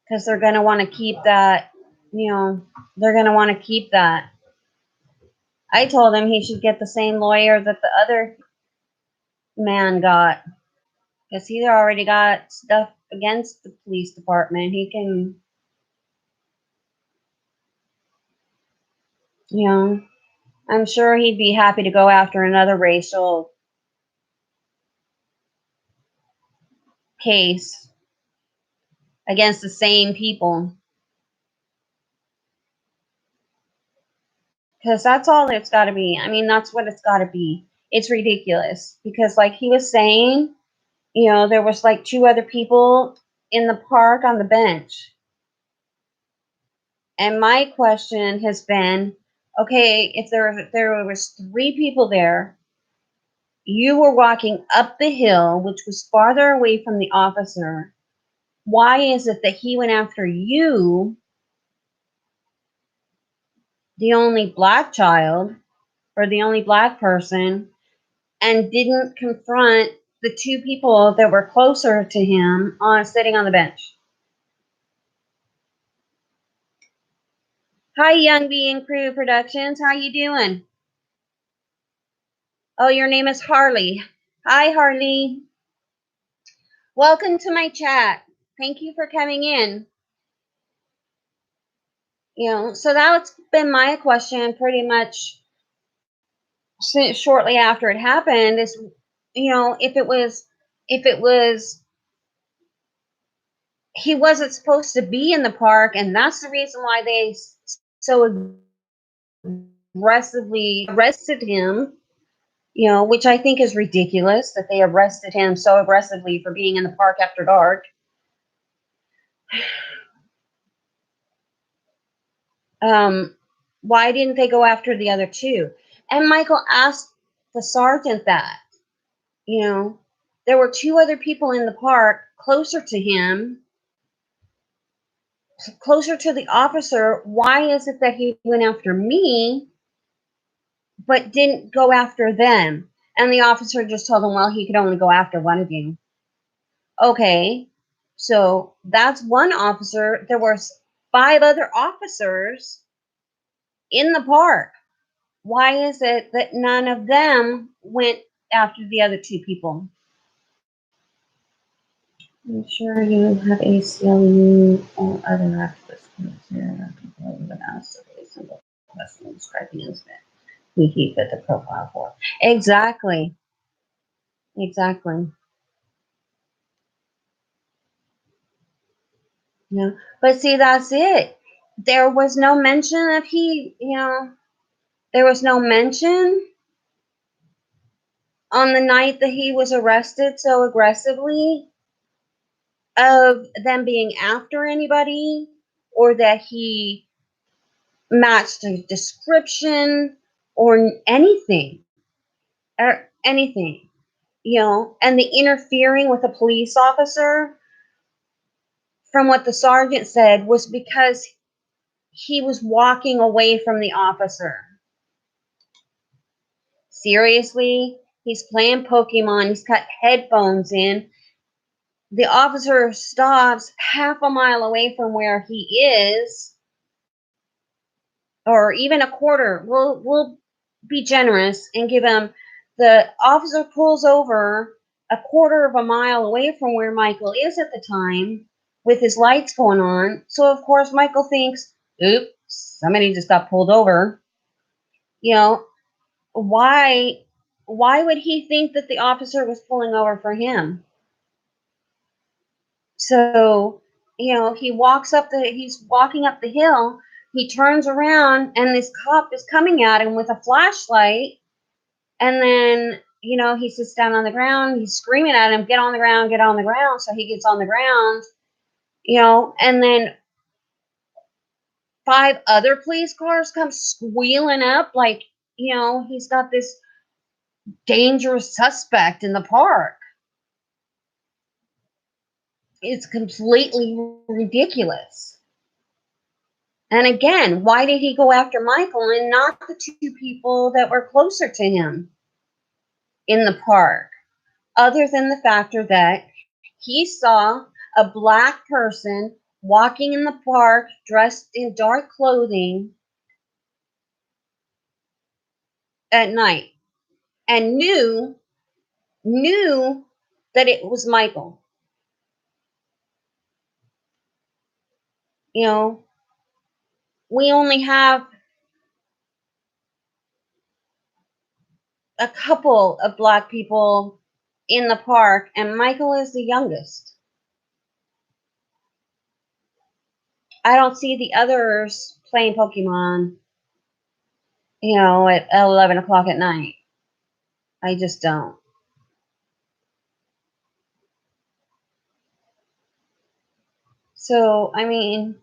Because they're going to want to keep that, they're going to want to keep that. I told him he should get the same lawyer that the other man got. Because he already got stuff against the police department. He can, I'm sure he'd be happy to go after another racial case against the same people. Because that's all it's got to be. I mean, that's what it's got to be. It's ridiculous. Because like he was saying, there was like 2 other people in the park on the bench. And my question has been, okay, if there was 3 people there, you were walking up the hill, which was farther away from the officer. Why is it that he went after you, the only black child, or the only black person, and didn't confront the 2 people that were closer to him sitting on the bench? Hi, Young Being Crew Productions. How you doing? Oh, your name is Harley. Hi, Harley. Welcome to my chat. Thank you for coming in. So that's been my question pretty much since shortly after it happened is, if it was, he wasn't supposed to be in the park, and that's the reason why they so aggressively arrested him, which I think is ridiculous that they arrested him so aggressively for being in the park after dark. Why didn't they go after the other two? And Michael asked the sergeant that, there were two other people in the park closer to him, closer to the officer. Why is it that he went after me, but didn't go after them? And the officer just told him, well, he could only go after one of you. Okay, so that's one officer. There were 5 other officers in the park. Why is it that none of them went after the other 2 people? I'm sure you have ACLU or other activists here. People have been asked a simple question describing the incident. We keep it the profile for. Exactly. Exactly. Yeah. But see, that's it. There was no mention of there was no mention on the night that he was arrested so aggressively of them being after anybody, or that he matched a description or anything, and the interfering with a police officer, from what the sergeant said, was because he was walking away from the officer. Seriously? He's playing Pokemon. He's got headphones in. The officer stops half a mile away from where he is, or even a quarter. We'll be generous and give him. The officer pulls over a quarter of a mile away from where Michael is at the time, with his lights going on. So of course Michael thinks, "Oops, somebody just got pulled over." You know, why would he think that the officer was pulling over for him? So, he's walking up the hill, he turns around, and this cop is coming at him with a flashlight, and then, he sits down on the ground, he's screaming at him, get on the ground, get on the ground. So he gets on the ground, and then 5 other police cars come squealing up like, he's got this dangerous suspect in the park. It's completely ridiculous. And again, why did he go after Michael and not the 2 people that were closer to him in the park? Other than the factor that he saw a black person walking in the park dressed in dark clothing at night, and knew that it was Michael. We only have a couple of black people in the park, and Michael is the youngest. I don't see the others playing Pokemon, at 11 o'clock at night. I just don't. So, I mean,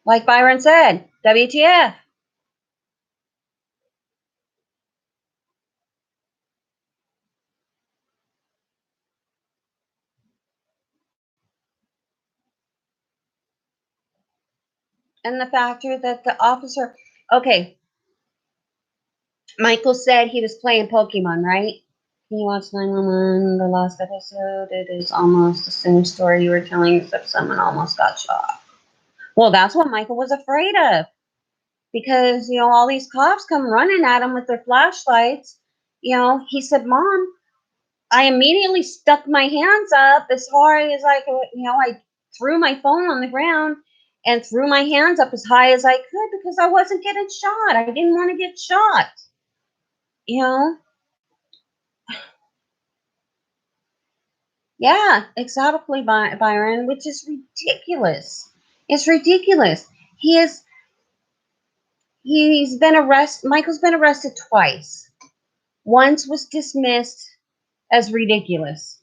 like Byron said, WTF. And the factor that the officer, okay, Michael said he was playing Pokemon, right? Can you watch 911, the last episode? It is almost the same story you were telling, except someone almost got shot. Well, that's what Michael was afraid of because, all these cops come running at him with their flashlights. He said, Mom, I immediately stuck my hands up as hard as I could. I threw my phone on the ground and threw my hands up as high as I could because I wasn't getting shot. I didn't want to get shot. You know? Yeah, exactly, Byron, which is ridiculous. It's ridiculous. He's been arrested. Michael's been arrested twice. Once was dismissed as ridiculous.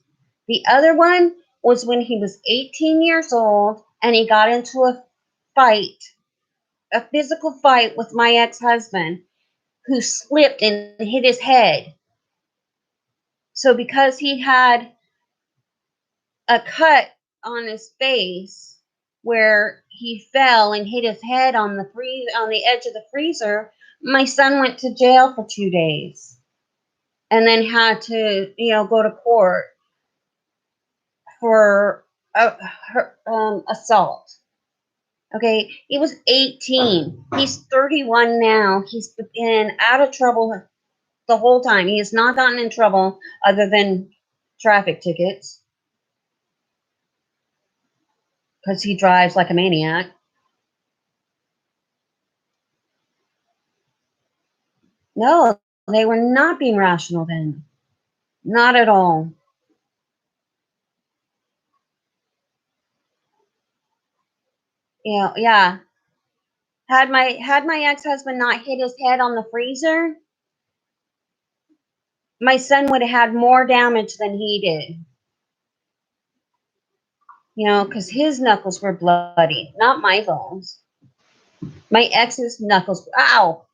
The other one was when he was 18 years old and he got into a physical fight with my ex-husband who slipped and hit his head. So because he had a cut on his face where he fell and hit his head on the edge of the freezer, my son went to jail for 2 days and then had to, go to court for assault. Okay, he was 18. He's 31 now. He's been out of trouble the whole time. He has not gotten in trouble other than traffic tickets because he drives like a maniac. No, they were not being rational then. Not at all. Yeah. Had my ex-husband not hit his head on the freezer, my son would have had more damage than he did. Because his knuckles were bloody, not Michael's. My ex's knuckles, ow,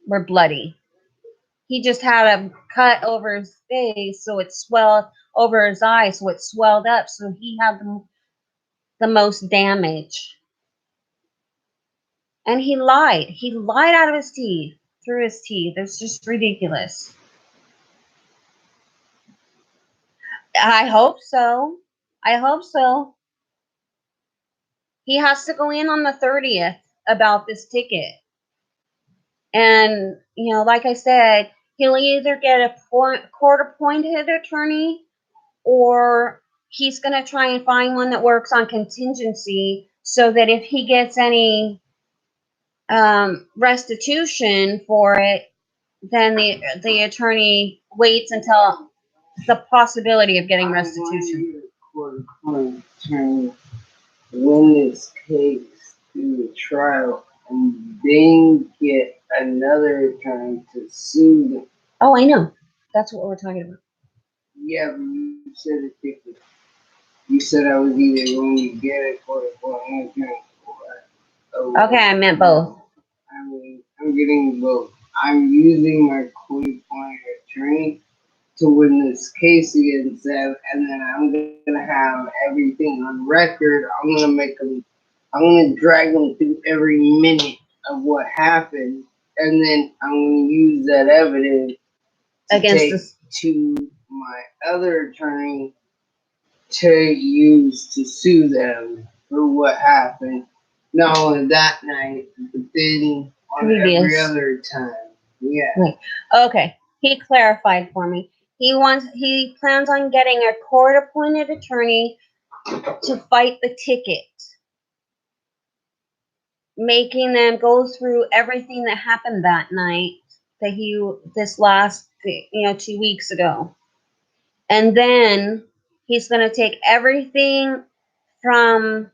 were bloody. He just had a cut over his face, so it swelled over his eye, so it swelled up, so he had the most damage. And he lied. He lied out of his teeth, through his teeth. It's just ridiculous. I hope so. I hope so. He has to go in on the 30th about this ticket. And, like I said, he'll either get a court-appointed attorney or he's going to try and find one that works on contingency so that if he gets any restitution for it, then the attorney waits until the possibility of getting restitution. Attorney win this case through the trial and then get another attorney to sue them. Oh, I know. That's what we're talking about. Yeah, but you said it different. You said I was either going to get a court-appointed attorney or okay, I meant both. I'm getting both. I'm using my court-appointed attorney to win this case against them, and then I'm gonna have everything on record. I'm gonna drag them through every minute of what happened, and then I'm gonna use that evidence to my other attorney to use to sue them for what happened. Not only that night, but then on every other time. Yeah. Right. Okay. He clarified for me. He plans on getting a court-appointed attorney to fight the ticket, making them go through everything that happened that night this last 2 weeks ago. And then he's going to take everything from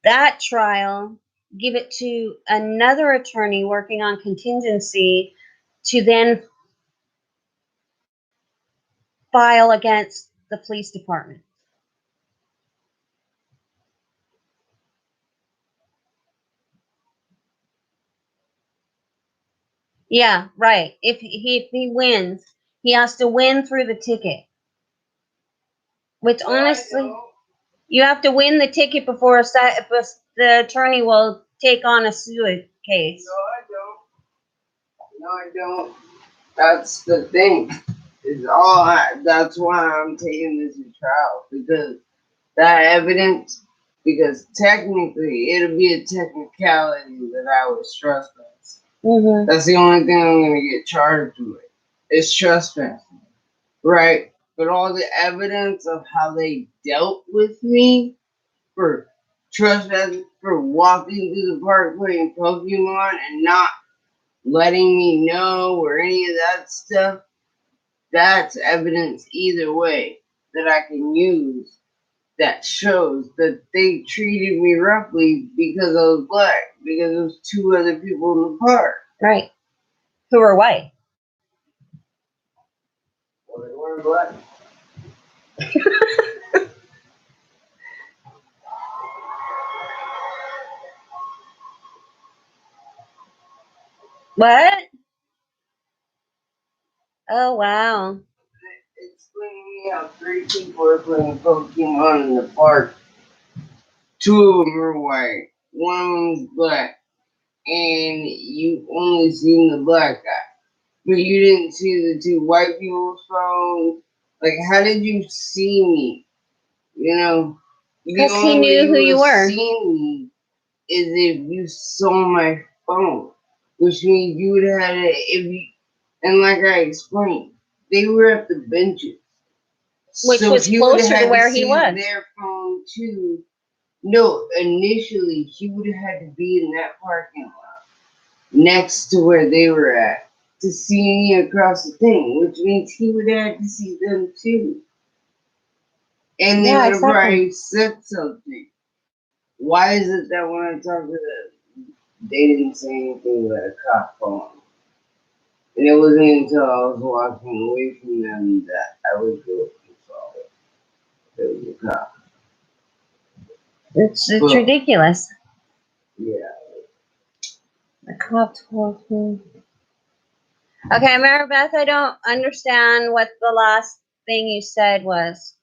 that trial, give it to another attorney working on contingency to then file against the police department. Yeah, right. If he wins, he has to win through the ticket. Which honestly, you have to win the ticket before the attorney will take on a suit case. No, I don't. That's the thing. That's why I'm taking this to trial, because that evidence Because technically, it'll be a technicality that I was trespassing. Mm-hmm. That's the only thing I'm going to get charged with. It's trespassing. Right? But all the evidence of how they dealt with me for trespassing, for walking through the park playing Pokemon and not letting me know or any of that stuff, that's evidence either way that I can use that shows that they treated me roughly because I was black, because there was two other people in the park. Right. Who are white. Well, they weren't black. What? Oh, wow. Explain to me how three people are playing Pokemon in the park. Two of them are white, one of them is black, and you only seen the black guy. But you didn't see the two white people's phones. Like, how did you see me? You know, the Because he only way knew you who would you have were. seen me is if you saw my phone, which means you would have had it if you. And like I explained, they were at the benches, Which so was he would have closer to had to where he see was. their phone too. No, initially he would have had to be in that parking lot next to where they were at to see me across the thing, which means he would have had to see them too. And they Yeah, would have exactly. probably said something. Why is it that when I talked to them, they didn't say anything about a cop phone? And it wasn't until I was walking away from them that I was able to solve it. There was a cop. It's But, ridiculous. yeah. The cop told me. Okay, Mary Beth, I don't understand what the last thing you said was.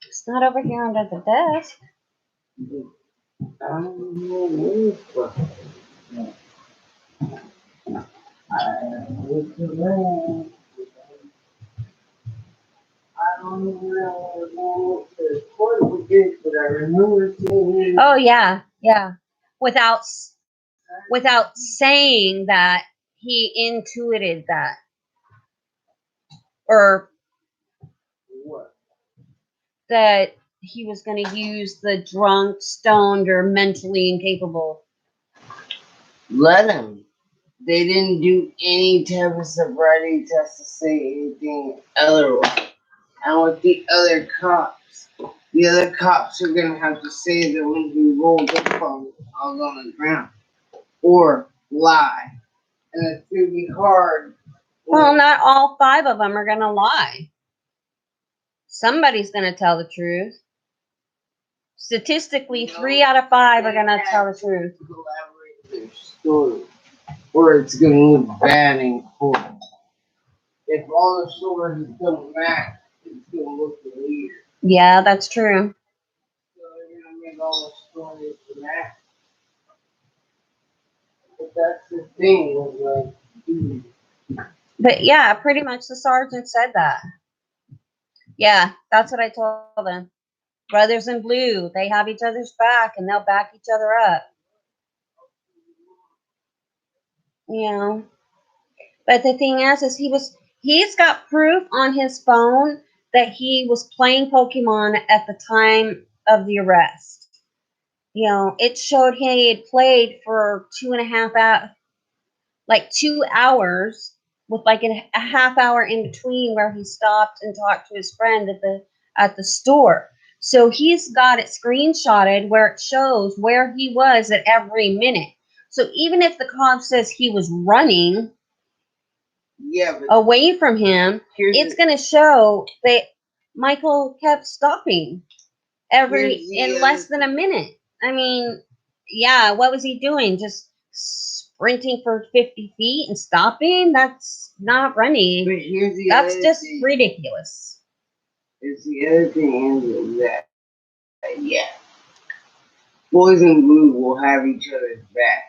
It's not over here under the desk. I don't know what I don't even know what the court would do, but I remember seeing. Oh yeah, yeah. Without saying that, he intuited that, or What? that he was going to use the drunk, stoned, or mentally incapable. Let him. They didn't do any type of sobriety test to say anything otherwise. And with the other cops are gonna have to say that when he rolled up on the ground, or lie, and it's gonna be hard. Well, not all 5 of them are going to lie. Somebody's going to tell the truth. Statistically, 3 out of 5 are going to tell the truth. Collaborate their story, or it's gonna look bad in court. If all the stories don't match, it's gonna look weird. Yeah, that's true. So they're gonna make all the stories match. But that's the thing with like, dude. But yeah, pretty much the sergeant said that. Yeah, that's what I told them. Brothers in blue, they have each other's back and they'll back each other up. You know. But the thing is he's got proof on his phone that he was playing Pokemon at the time of the arrest. You know, it showed he had played for 2.5 hours, like 2 hours, with like a half hour in between where he stopped and talked to his friend at the store. So he's got it screenshotted where it shows where he was at every minute. So even if the cop says he was running away from him, it's going to show that Michael kept stopping in less than a minute. I mean, yeah, what was he doing? Just sprinting for 50 feet and stopping. That's not running. But here's the That's other just thing. ridiculous. It's the other thing is that, yeah, boys in blue will have each other's back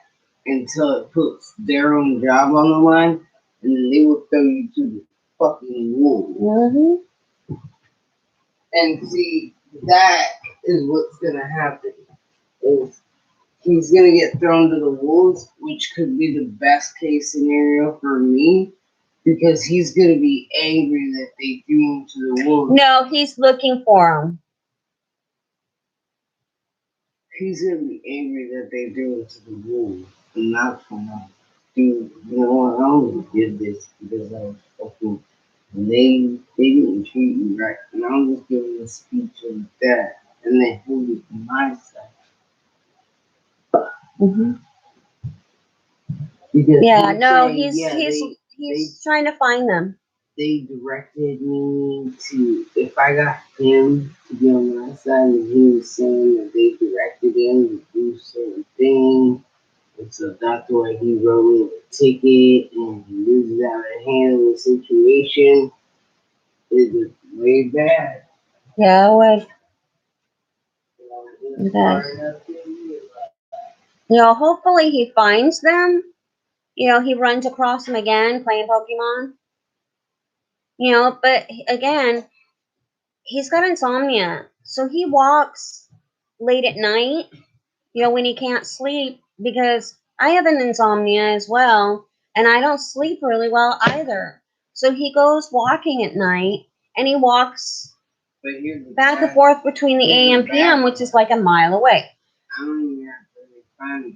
until it puts their own job on the line, and then they will throw you to the fucking wolves. Mm-hmm. And see, that is what's gonna happen. Is he's gonna get thrown to the wolves, which could be the best case scenario for me, because he's gonna be angry that they threw him to the wolves. No, he's looking for him. He's gonna be angry that they threw him to the wolves, and that's gonna do. You know what? I only did this because I was fucking. They didn't treat me right, and I'm just giving a speech of that, and they hold it to my side. Mm-hmm. Because Yeah, no, saying, he's trying to find them. they directed me to, if I got him to be on my side, and he was saying that they directed him to do certain things, and so that's why he wrote me a ticket, and this is how to handle the situation. It was way bad. Yeah, it would. It was hard enough to realize. Hopefully he finds them. He runs across them again playing Pokemon. But again, he's got insomnia. So he walks late at night, when he can't sleep, because I have an insomnia as well, and I don't sleep really well either. So he goes walking at night, and he walks back and forth between the AM and PM, which is like a mile away. I don't even have to really find it.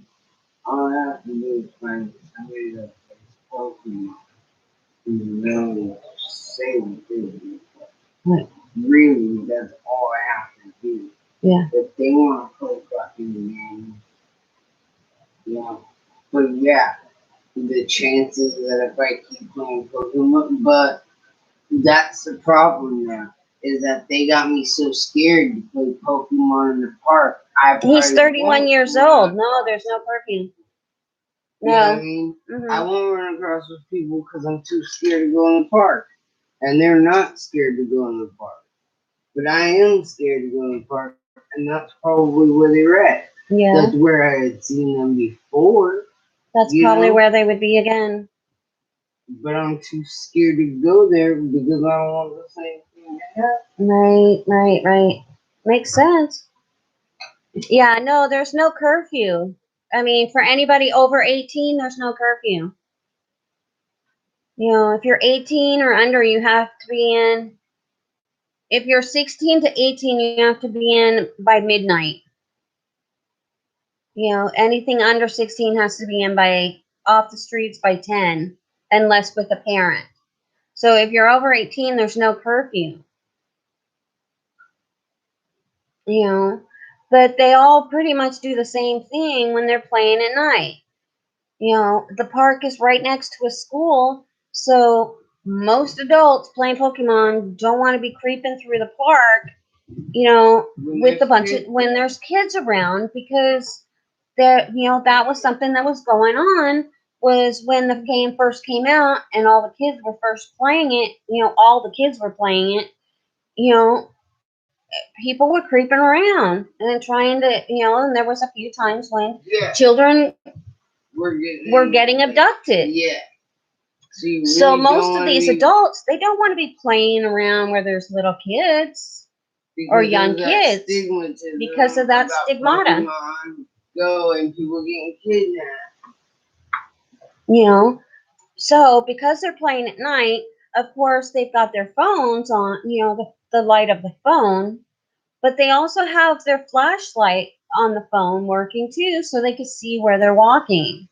All I have to do is find somebody that plays Pokemon who really say what they do. Right. Really, that's all I have to do. Yeah. If they want to play fucking game, But yeah, the chances that if I keep playing Pokemon, but that's the problem now, is that they got me so scared to play Pokemon in the park. He's 31 years old. No, there's no curfew. No. You know what I mean? Mm-hmm. I won't run across with people because I'm too scared to go in the park. And they're not scared to go in the park. But I am scared to go in the park, and that's probably where they're at. Yeah. That's where I had seen them before. That's probably where they would be again. But I'm too scared to go there because I don't want the same thing to happen. Right. Makes sense. Yeah, no, there's no curfew. I mean, for anybody over 18, there's no curfew. If you're 18 or under, you have to be in. If you're 16 to 18, you have to be in by midnight. Anything under 16 has to be in by off the streets by 10, unless with a parent. So if you're over 18, there's no curfew. But they all pretty much do the same thing when they're playing at night. The park is right next to a school, so most adults playing Pokemon don't want to be creeping through the park, with a bunch of when there's kids around, because that was something that was going on, was when the game first came out and all the kids were first playing it, all the kids were playing it, people were creeping around and trying to, and there was a few times when children were getting abducted. Yeah. So most of these adults, they don't want to be playing around where there's little kids or young kids because of that stigmata. Go and people getting kidnapped. So because they're playing at night, of course they've got their phones on, the light of the phone, but they also have their flashlight on the phone working too, so they can see where they're walking.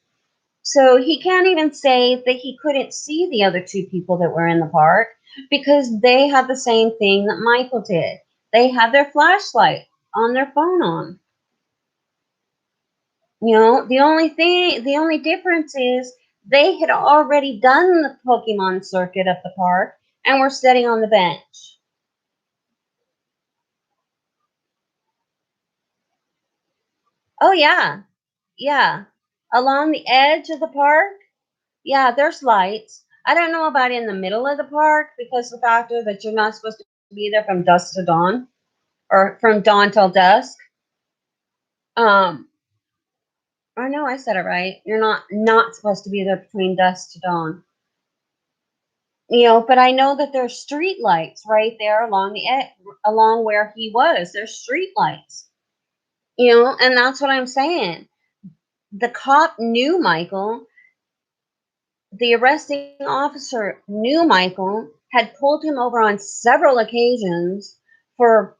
So he can't even say that he couldn't see the other two people that were in the park because they had the same thing that Michael did. They had their flashlight on their phone on. The only difference is they had already done the Pokemon circuit of the park and were sitting on the bench. Oh yeah. Along the edge of the park, yeah, there's lights. I don't know about in the middle of the park because the factor that you're not supposed to be there from dusk to dawn or from dawn till dusk. I know I said it right. You're not supposed to be there between dusk to dawn. But I know that there's street lights right there along the along where he was. There's street lights. And that's what I'm saying. The cop knew Michael. The arresting officer knew Michael, had pulled him over on several occasions for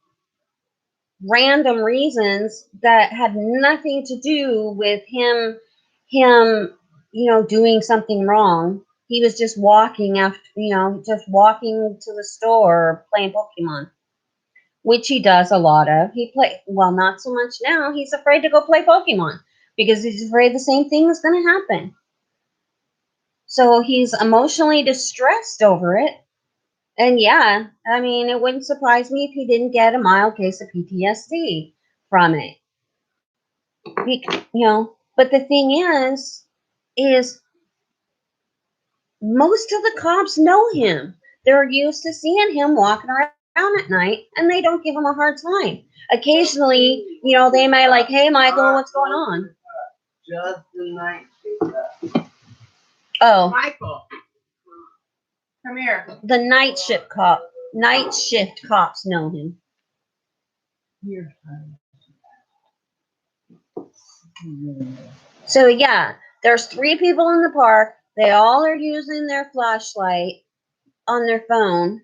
random reasons that had nothing to do with him doing something wrong. He was just walking after, just walking to the store playing Pokemon, which he does a lot of. Well, not so much now. He's afraid to go play Pokemon because he's afraid the same thing is going to happen. So he's emotionally distressed over it. And yeah, I mean, it wouldn't surprise me if he didn't get a mild case of PTSD from it. But the thing is most of the cops know him. They're used to seeing him walking around at night, and they don't give him a hard time. Occasionally, they may like, hey, Michael, what's going on? Just the night shift. Oh. Michael, come here. The night shift cops know him. Here. So yeah, there's 3 people in the park. They all are using their flashlight on their phone,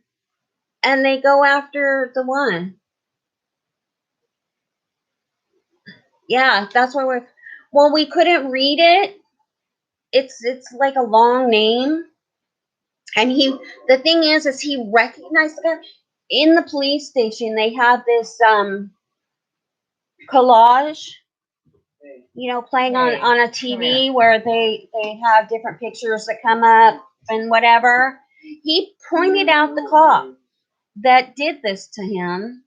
and they go after the one. Yeah, that's why we couldn't read it. It's like a long name. And the thing is he recognized the guy. In the police station, they have this collage, playing on a TV where they have different pictures that come up and whatever. He pointed out the cop that did this to him.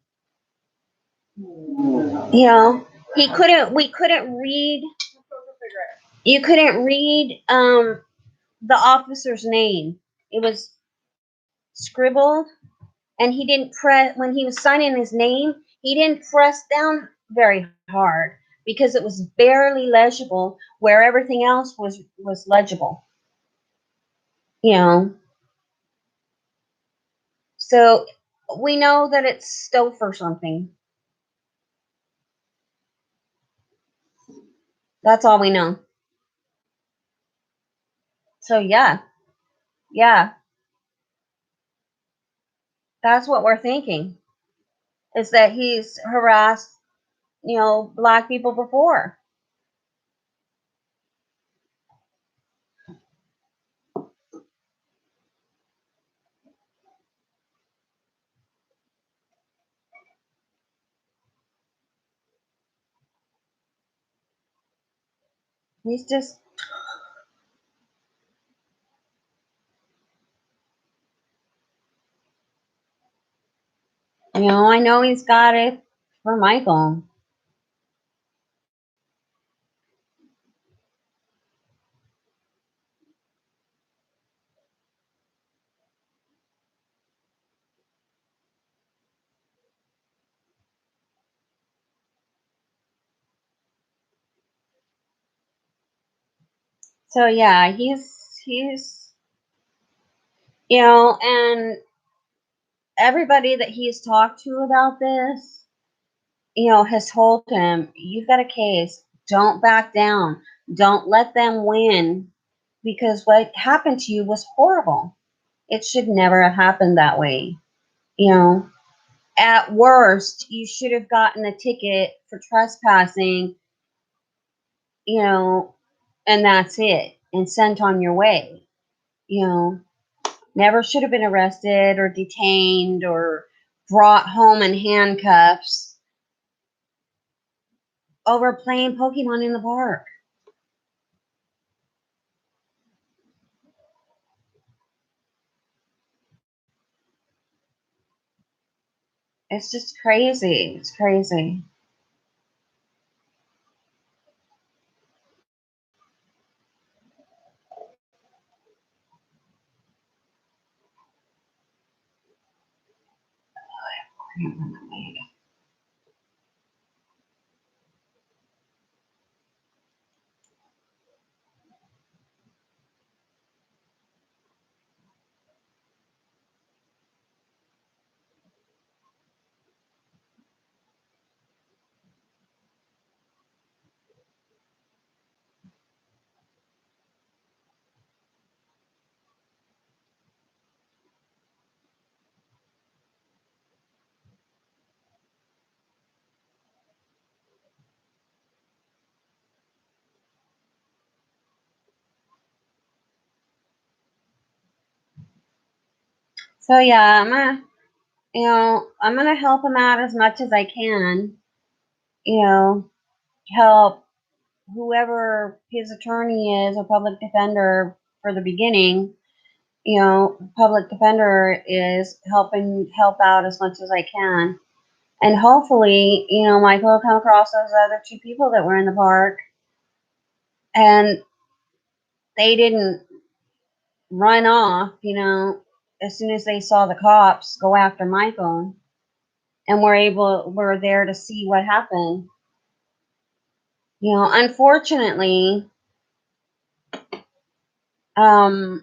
We couldn't read. You couldn't read the officer's name. It was scribbled, and he didn't press when he was signing his name. He didn't press down very hard because it was barely legible where everything else was legible. So we know that it's Stouffer or something. That's all we know. So yeah. That's what we're thinking. Is that he's harassed, black people before. He's just I know he's got it for Michael. So yeah, he's and everybody that he's talked to about this, has told him, you've got a case. Don't back down. Don't let them win, because what happened to you was horrible. It should never have happened that way. At worst, you should have gotten a ticket for trespassing, and that's it, and sent on your way. Never should have been arrested or detained or brought home in handcuffs over playing Pokemon in the park. It's just crazy. It's crazy. So yeah, I'm gonna help him out as much as I can. Help whoever his attorney is or public defender for the beginning. Public defender is help out as much as I can. And hopefully, Michael will come across those other two people that were in the park and they didn't run off, as soon as they saw the cops go after Michael and were there to see what happened. Unfortunately, what was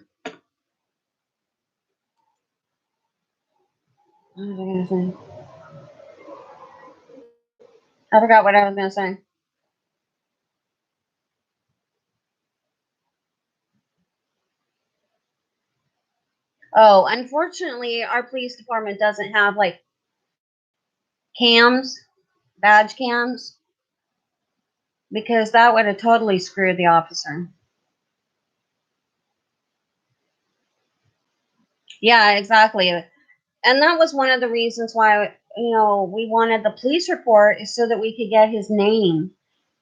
I gonna say? I forgot what I was gonna say. Oh, unfortunately, our police department doesn't have like cams, badge cams, because that would have totally screwed the officer. Yeah, exactly. And that was one of the reasons why, we wanted the police report is so that we could get his name.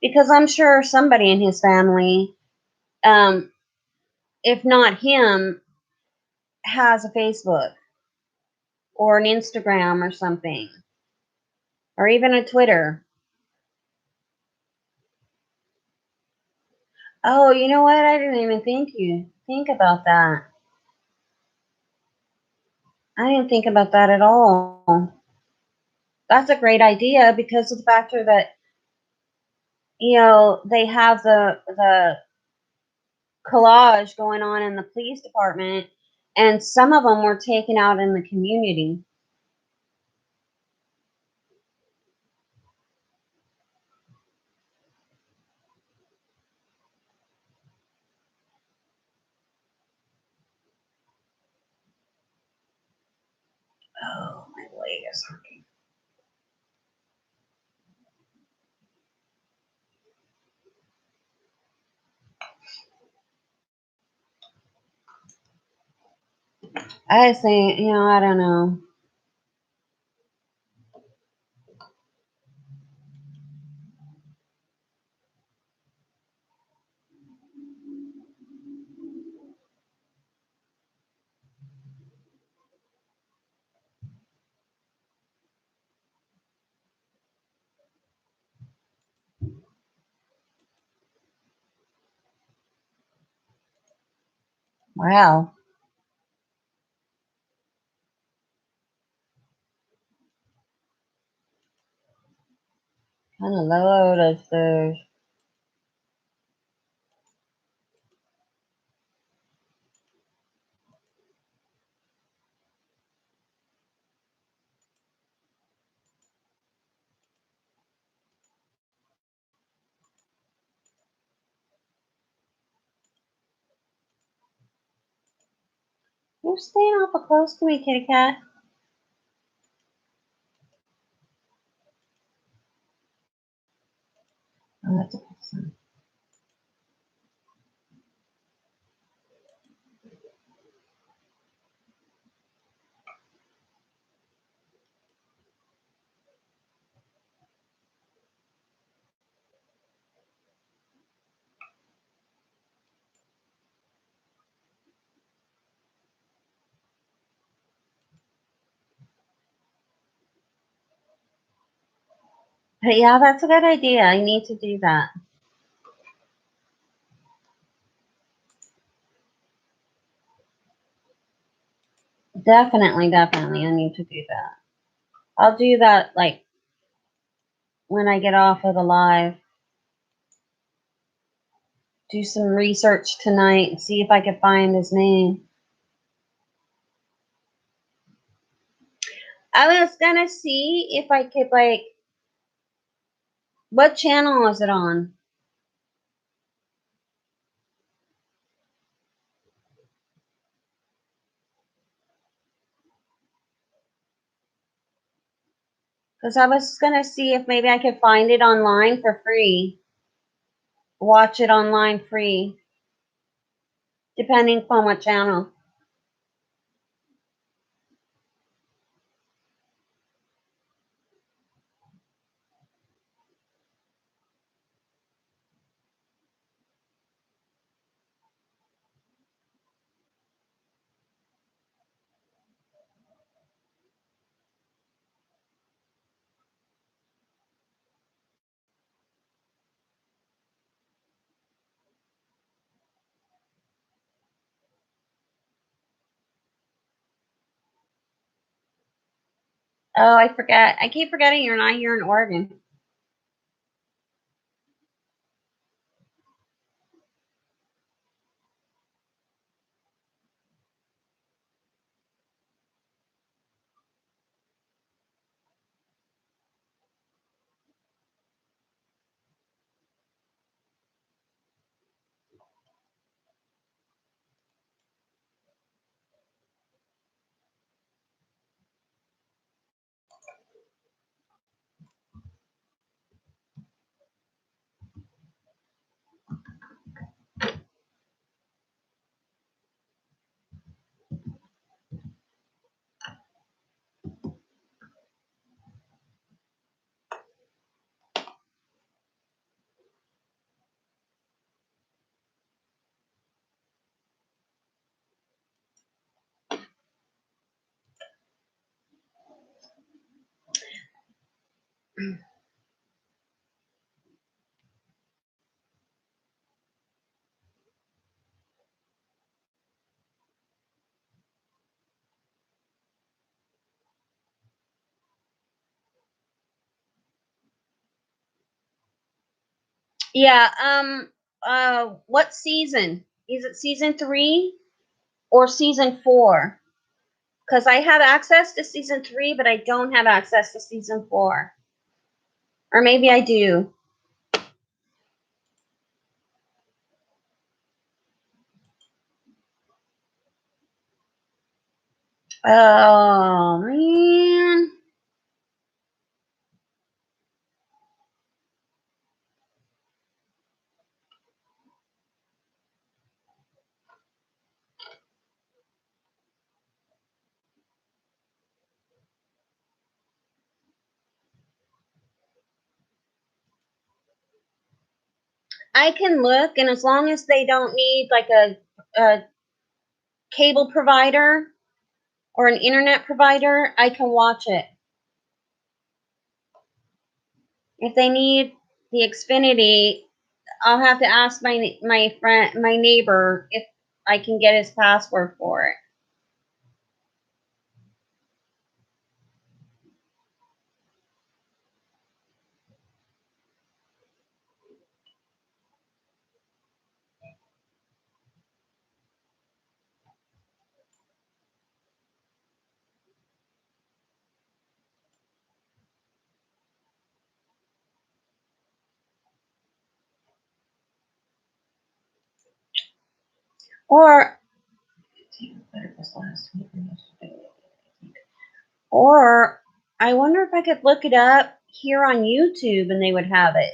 Because I'm sure somebody in his family, um, if not him, has a Facebook or an Instagram or something, or even a Twitter. Oh, you know what? I didn't even think about that. I didn't think about that at all. That's a great idea because of the factor that they have the collage going on in the police department, and some of them were taken out in the community. Oh, my leg is hurting. I think, I don't know. Wow. Kind of low does the. You're staying awful close to me, kitty cat. Oh, that's a good sign. But yeah, that's a good idea. I need to do that. Definitely, I need to do that. I'll do that like when I get off of the live. Do some research tonight and see if I can find his name. I was gonna see if I could like, what channel is it on? Because I was gonna see if maybe I could find it online for free. Watch it online free, depending upon what channel. Oh, I forget. I keep forgetting you're not here in Oregon. Yeah, what season? Is it season 3 or season 4? Because I have access to season 3, but I don't have access to season 4. Or maybe I do. Oh, man. I can look, and as long as they don't need like a cable provider or an internet provider, I can watch it. If they need the Xfinity, I'll have to ask my friend, my neighbor, if I can get his password for it. Or I wonder if I could look it up here on YouTube and they would have it.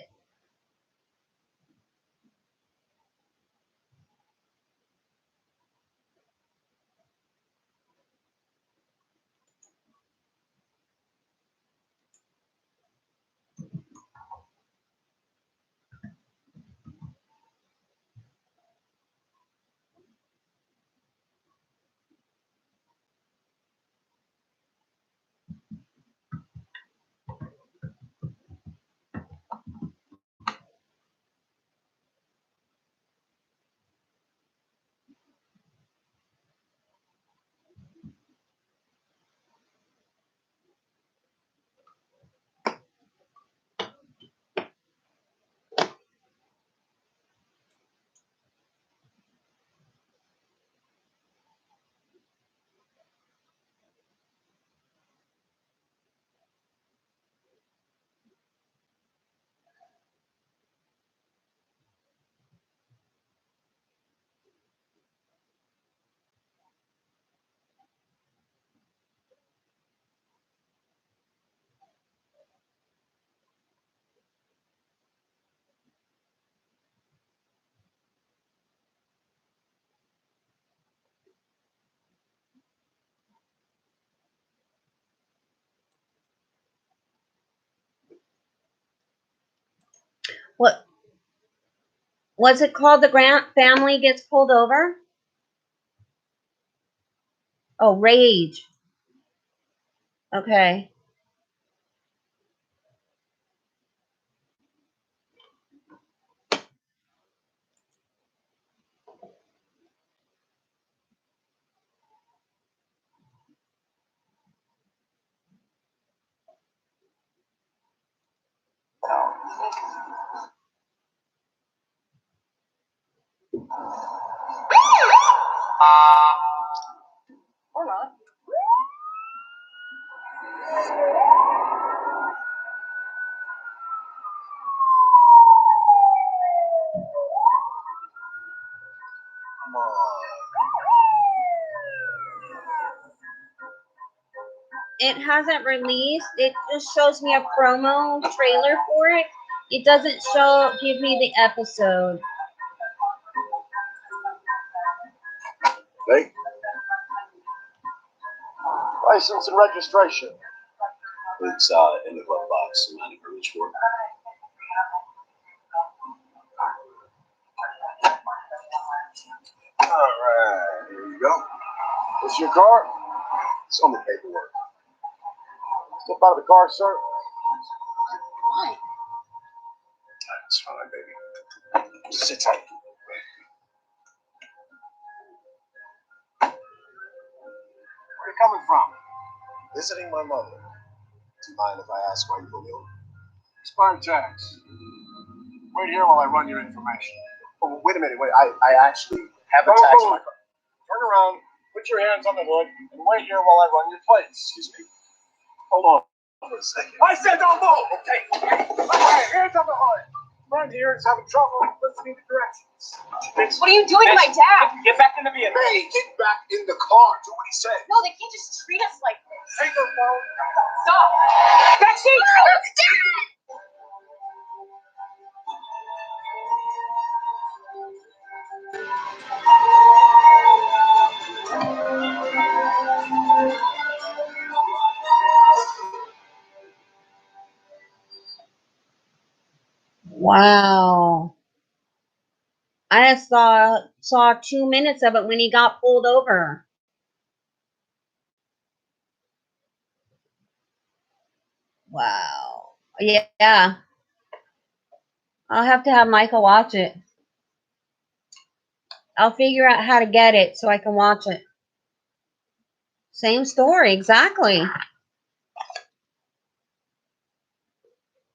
What was it called? The Grant family gets pulled over? Oh, rage. Okay. Or not. Come on. It hasn't released. It just shows me a promo trailer for it. It doesn't give me the episode. Hey. License and registration. It's in the glove box. I'm not reach for it. All right, here you go. This your car? It's on the paperwork. Step out of the car, sir. Why? It's fine, baby. Sit tight. Where are you coming from? Visiting my mother. Do you mind if I ask why you pulled me over? Expired tax. Wait here while I run your information. Oh, wait a minute. Wait, I actually have a tax in my car. Turn around, put your hands on the hood, and wait here while I run your plates. Excuse me. Hold on for a second. I said don't move! Okay. Alright, hands on the hood. Friend here is having trouble listening to directions. What are you doing to my dad? Get back in the vehicle. Hey, get back in the car. Do what he said. No, they can't just treat us like this. Take her phone. Stop! Backseat! Wow. I just saw 2 minutes of it when he got pulled over. Wow. Yeah. I'll have to have Michael watch it. I'll figure out how to get it so I can watch it. Same story, exactly.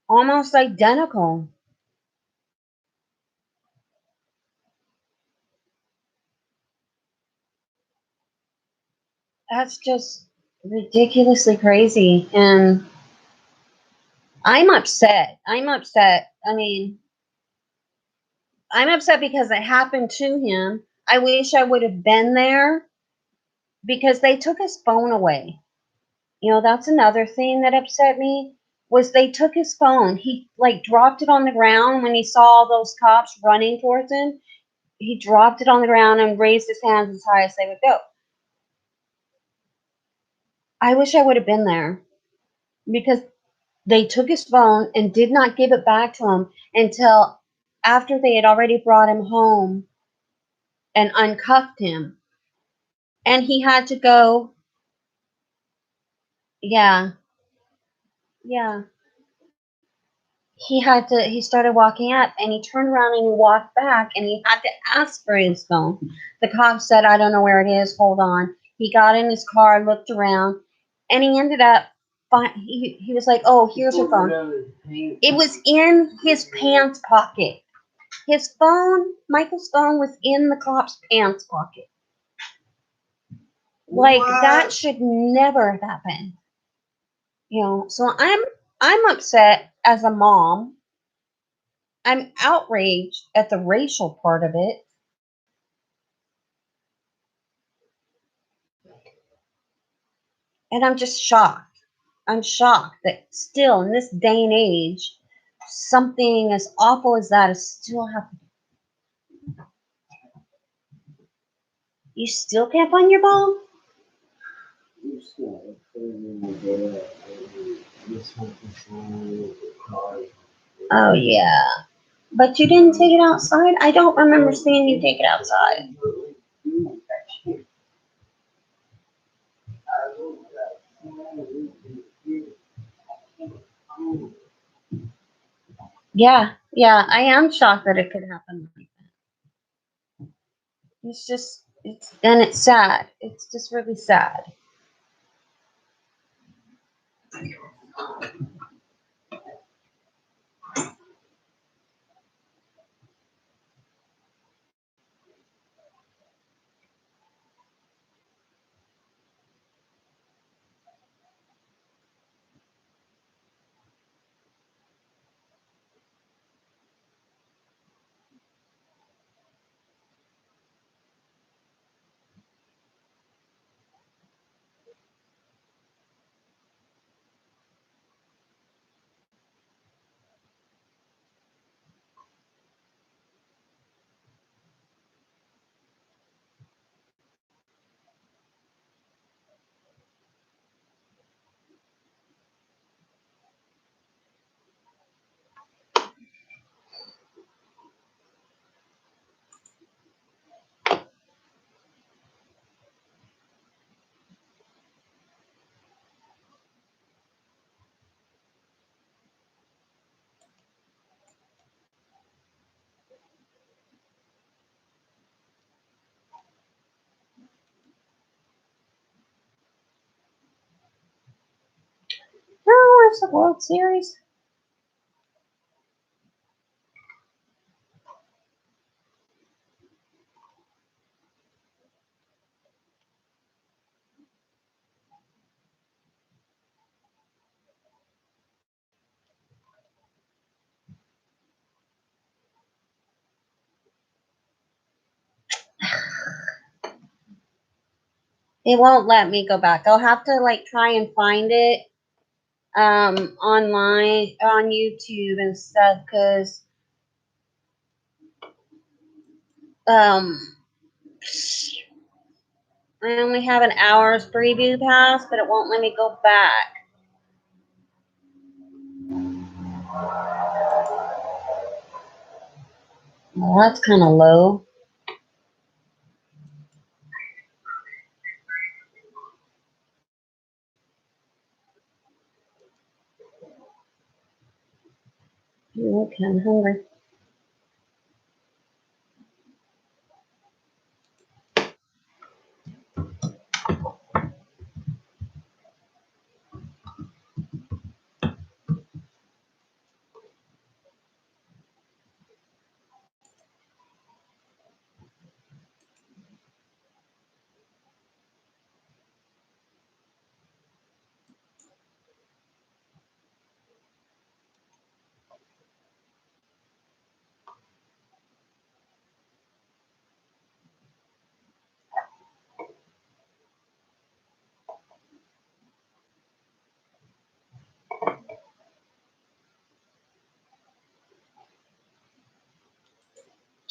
Almost identical. That's just ridiculously crazy. And I'm upset. I mean, I'm upset because it happened to him. I wish I would have been there because they took his phone away. You know, that's another thing that upset me was they took his phone. He like dropped it on the ground when he saw those cops running towards him. He dropped it on the ground and raised his hands as high as they would go. I wish I would have been there because they took his phone and did not give it back to him until after they had already brought him home and uncuffed him. And he had to go, yeah. He started walking up and he turned around and he walked back and he had to ask for his phone. The cop said, I don't know where it is, hold on. He got in his car, looked around, and he ended up, he was like, oh, here's your phone. It was in his pants pocket. His phone, Michael's phone, was in the cop's pants pocket. Like, that should never happen. You know, so I'm upset as a mom. I'm outraged at the racial part of it. And I'm just shocked. I'm shocked that still in this day and age, something as awful as that is still happening. You still can't find your ball? Oh, yeah. But you didn't take it outside? I don't remember seeing you take it outside. Yeah, yeah, I am shocked that it could happen like that. It's just, it's sad. It's just really sad. Oh, it's the World Series. It won't let me go back. I'll have to like try and find it online on YouTube and stuff because um I only have an hour's preview pass, but it won't let me go back. Well, that's kind of low. Okay, I'm hungry.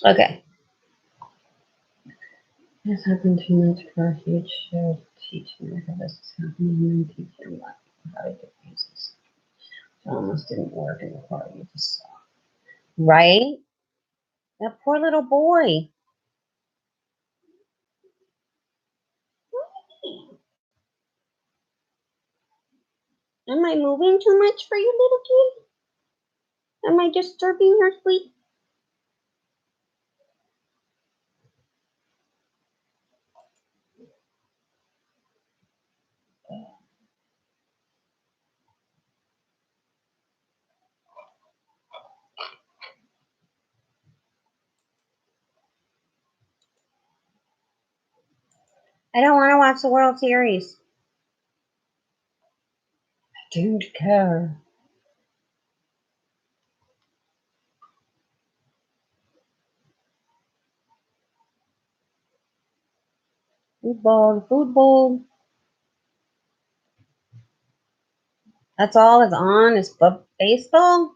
Okay. This happened too much for a huge show to teach me how this is happening and then teach him how to get uses. It almost didn't work in the part you just saw. Right? That poor little boy. Am I moving too much for you, little kid? Am I disturbing your sleep? I don't want to watch the World Series. I don't care. Football, football. That's all that's on is baseball?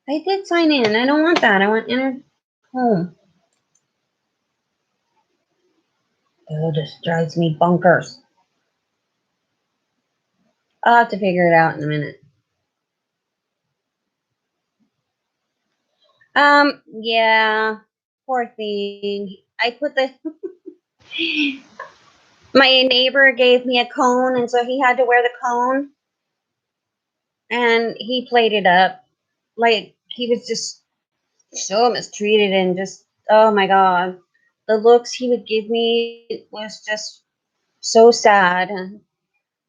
I did sign in. I don't want that. I want enter home. Oh, this drives me bonkers. I'll have to figure it out in a minute. Yeah. Poor thing. I put the my neighbor gave me a cone, and so he had to wear the cone, and he played it up like he was just so mistreated, and just, oh my god, the looks he would give me was just so sad. And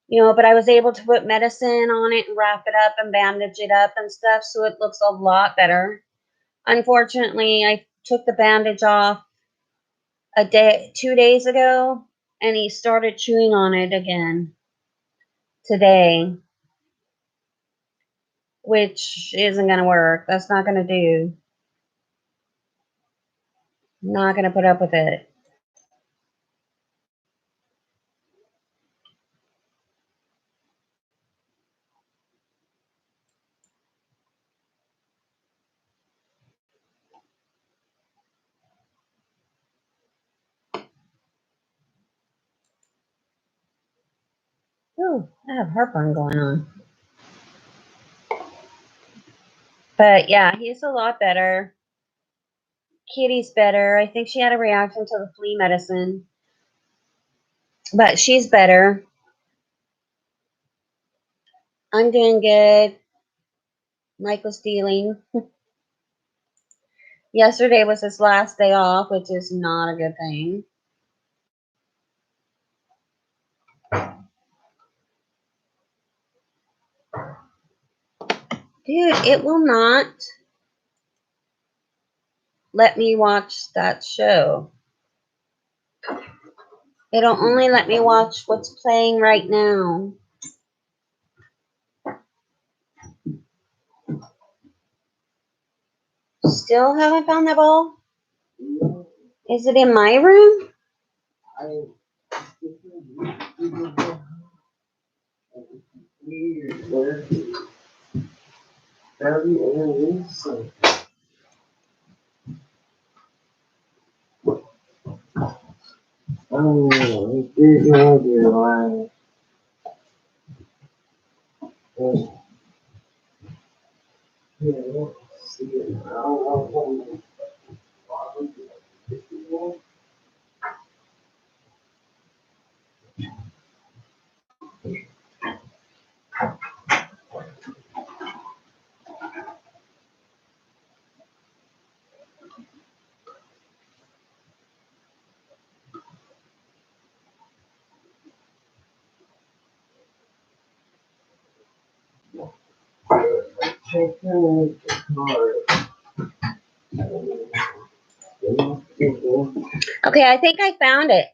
but I was able to put medicine on it and wrap it up and bandage it up and stuff, so it looks a lot better. Unfortunately, I took the bandage off 2 days ago, and he started chewing on it again today, which isn't going to work. That's not going to do. Not going to put up with it. Ooh, I have heartburn going on. But yeah, he's a lot better. Kitty's better. I think she had a reaction to the flea medicine. But she's better. I'm doing good. Michael's dealing. Yesterday was his last day off, which is not a good thing. Dude, it will not let me watch that show. It'll only let me watch what's playing right now. Still haven't found the ball? Is it in my room? Okay, I think I found it.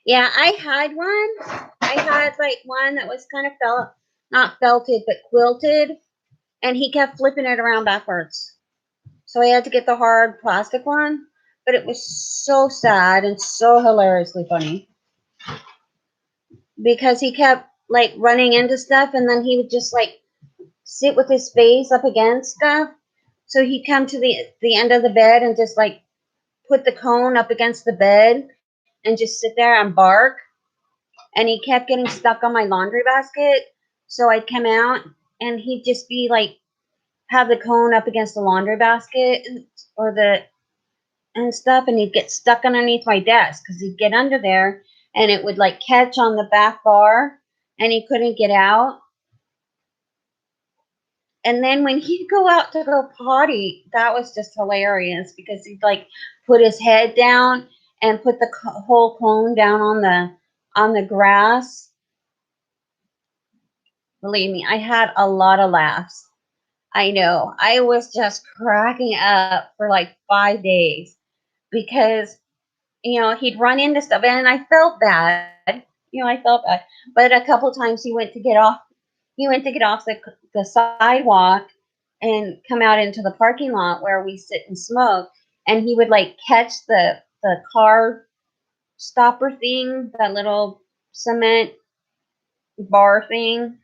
Yeah, I had one. I had like one that was kind of not felted, but quilted, and he kept flipping it around backwards. So I had to get the hard plastic one, but it was so sad and so hilariously funny because he kept like running into stuff, and then he would just like sit with his face up against stuff. So he'd come to the end of the bed and just like put the cone up against the bed and just sit there and bark. And he kept getting stuck on my laundry basket. So I'd come out and he'd just be like, have the cone up against the laundry basket or and stuff, and he'd get stuck underneath my desk because he'd get under there and it would like catch on the back bar and he couldn't get out. And then when he'd go out to go potty, that was just hilarious because he'd like put his head down and put the whole cone down on the grass. Believe me, I had a lot of laughs. I know. I was just cracking up for like 5 days because he'd run into stuff and I felt bad. I felt bad. But a couple times he went to get off the sidewalk and come out into the parking lot where we sit and smoke, and he would like catch the car stopper thing, that little cement bar thing,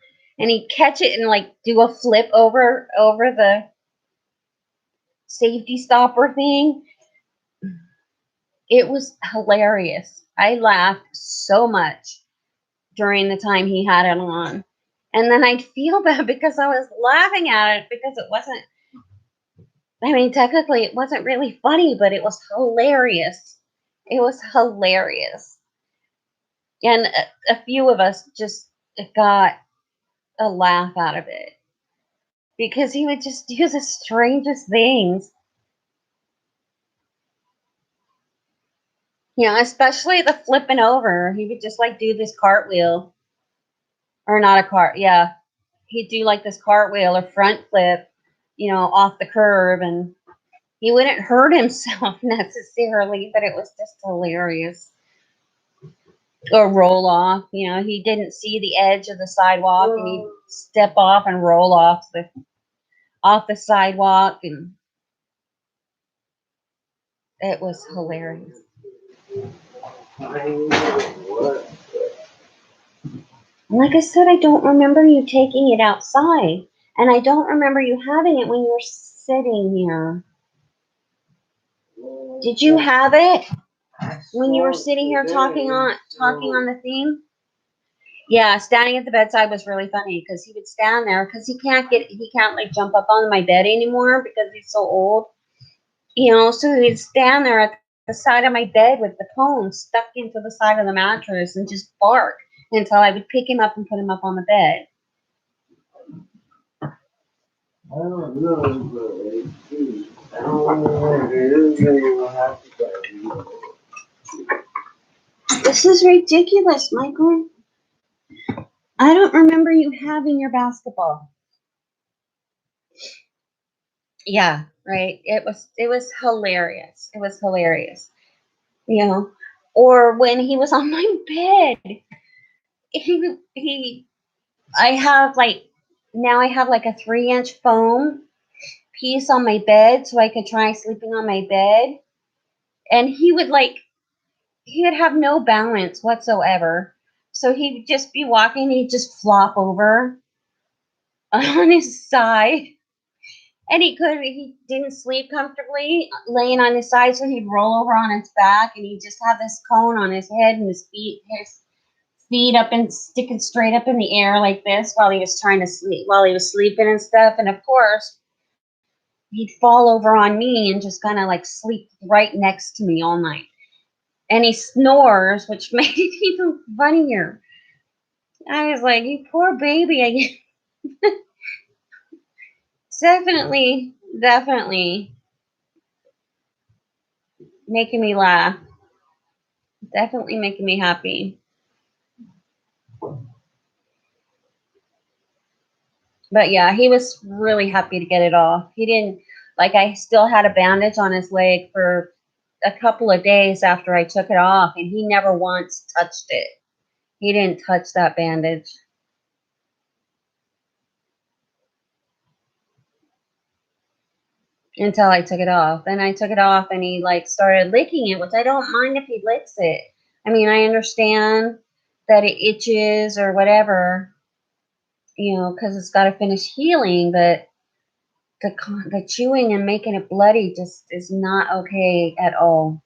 and he'd catch it and like do a flip over the safety stopper thing. It was hilarious. I laughed so much during the time he had it on. And then I'd feel bad because I was laughing at it because it wasn't, I mean, technically it wasn't really funny, but it was hilarious. It was hilarious. And a few of us just got a laugh out of it because he would just do the strangest things. You know, especially the flipping over. He would just like do this cartwheel. Or not a cart, yeah. He'd do like this cartwheel or front flip, you know, off the curb, and he wouldn't hurt himself necessarily, but it was just hilarious. Or roll off, you know, he didn't see the edge of the sidewalk and he'd step off and roll off the sidewalk, and it was hilarious. Like I said, I don't remember you taking it outside, and I don't remember you having it when you were sitting here. Did you have it when you were sitting here talking on the thing? Yeah, standing at the bedside was really funny because he would stand there because he can't like jump up on my bed anymore because he's so old. You know, so he'd stand there at the side of my bed with the phone stuck into the side of the mattress and just bark until I would pick him up and put him up on the bed. I don't know, but I don't know what it is anymore. This is ridiculous, Michael. I don't remember you having your basketball. Yeah, right. It was hilarious. It was hilarious. You know, or when he was on my bed, he I have like now I have like a 3-inch foam piece on my bed so I could try sleeping on my bed, and he would have no balance whatsoever. So he'd just be walking, he'd just flop over on his side. And he didn't sleep comfortably laying on his side, so he'd roll over on his back and he'd just have this cone on his head and his feet up and sticking straight up in the air like this while he was trying to sleep, while he was sleeping and stuff. And of course, he'd fall over on me and just kind of like sleep right next to me all night. And he snores, which made it even funnier. I was like, you poor baby. Definitely making me laugh. Definitely making me happy. But yeah, he was really happy to get it off. He didn't, like, I still had a bandage on his leg for a couple of days after I took it off, and he never once touched it. He didn't touch that bandage. Until I took it off. Then I took it off and he like started licking it, which I don't mind if he licks it. I mean, I understand that it itches or whatever, you know, because it's got to finish healing, but the chewing and making it bloody just is not okay at all.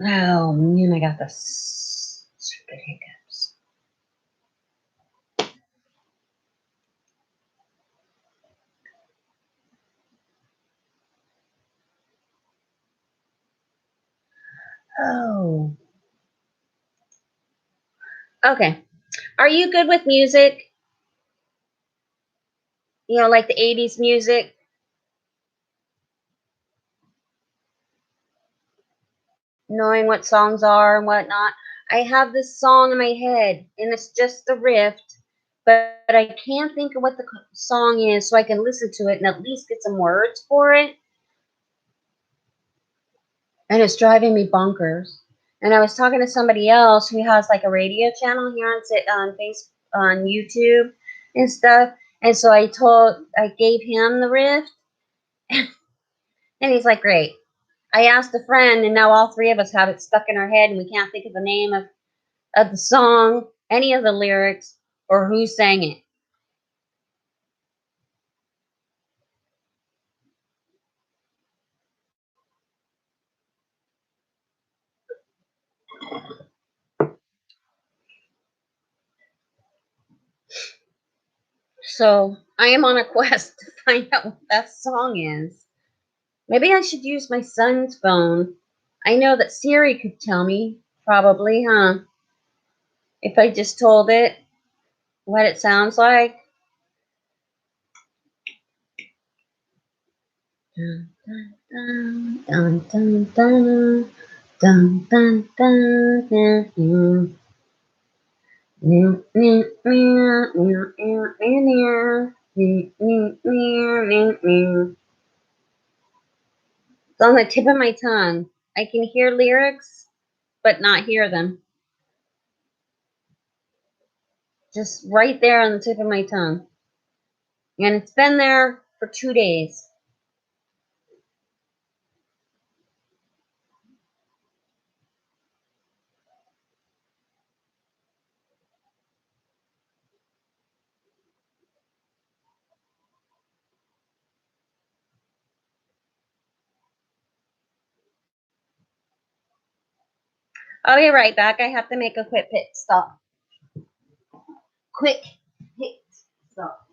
Oh man, I got the stupid hiccups. Oh. Okay. Are you good with music? You know, like the 80s music? Knowing what songs are and whatnot. I have this song in my head, and it's just the riff, but I can't think of what the song is so I can listen to it and at least get some words for it. And it's driving me bonkers. And I was talking to somebody else who has like a radio channel here on Facebook, on YouTube and stuff. And so I gave him the riff, And he's like, great. I asked a friend, and now all three of us have it stuck in our head, and we can't think of the name of the song, any of the lyrics, or who sang it. So I am on a quest to find out what that song is. Maybe I should use my son's phone. I know that Siri could tell me, probably, huh? If I just told it what it sounds like. Dun, dun, dun, dun, dun, dun, dun, dun, dun, dun. It's on the tip of my tongue. I can hear lyrics, but not hear them. Just right there on the tip of my tongue. And it's been there for 2 days. I'll be right back. I have to make a quick pit stop. Quick pit stop.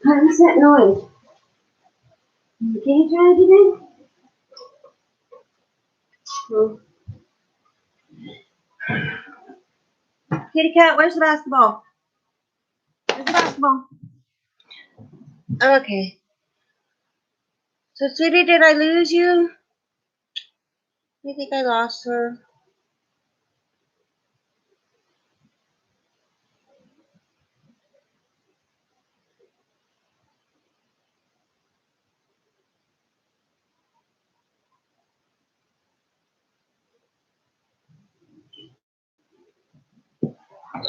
What is that noise? The kitty trying to get in? Kitty cat, where's the basketball? Where's the basketball? Okay. So, sweetie, did I lose you? I think I lost her.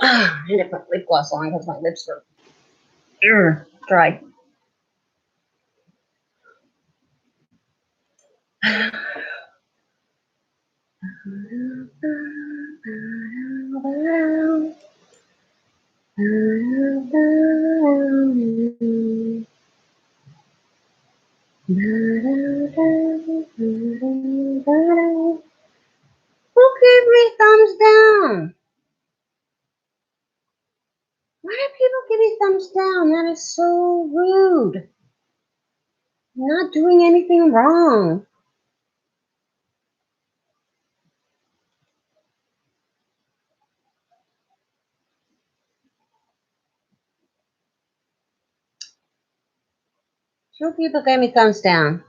I need to put lip gloss on because my lips are dry. Who gave me thumbs down? Why do people give me thumbs down? That is so rude. I'm not doing anything wrong. Two people gave me thumbs down.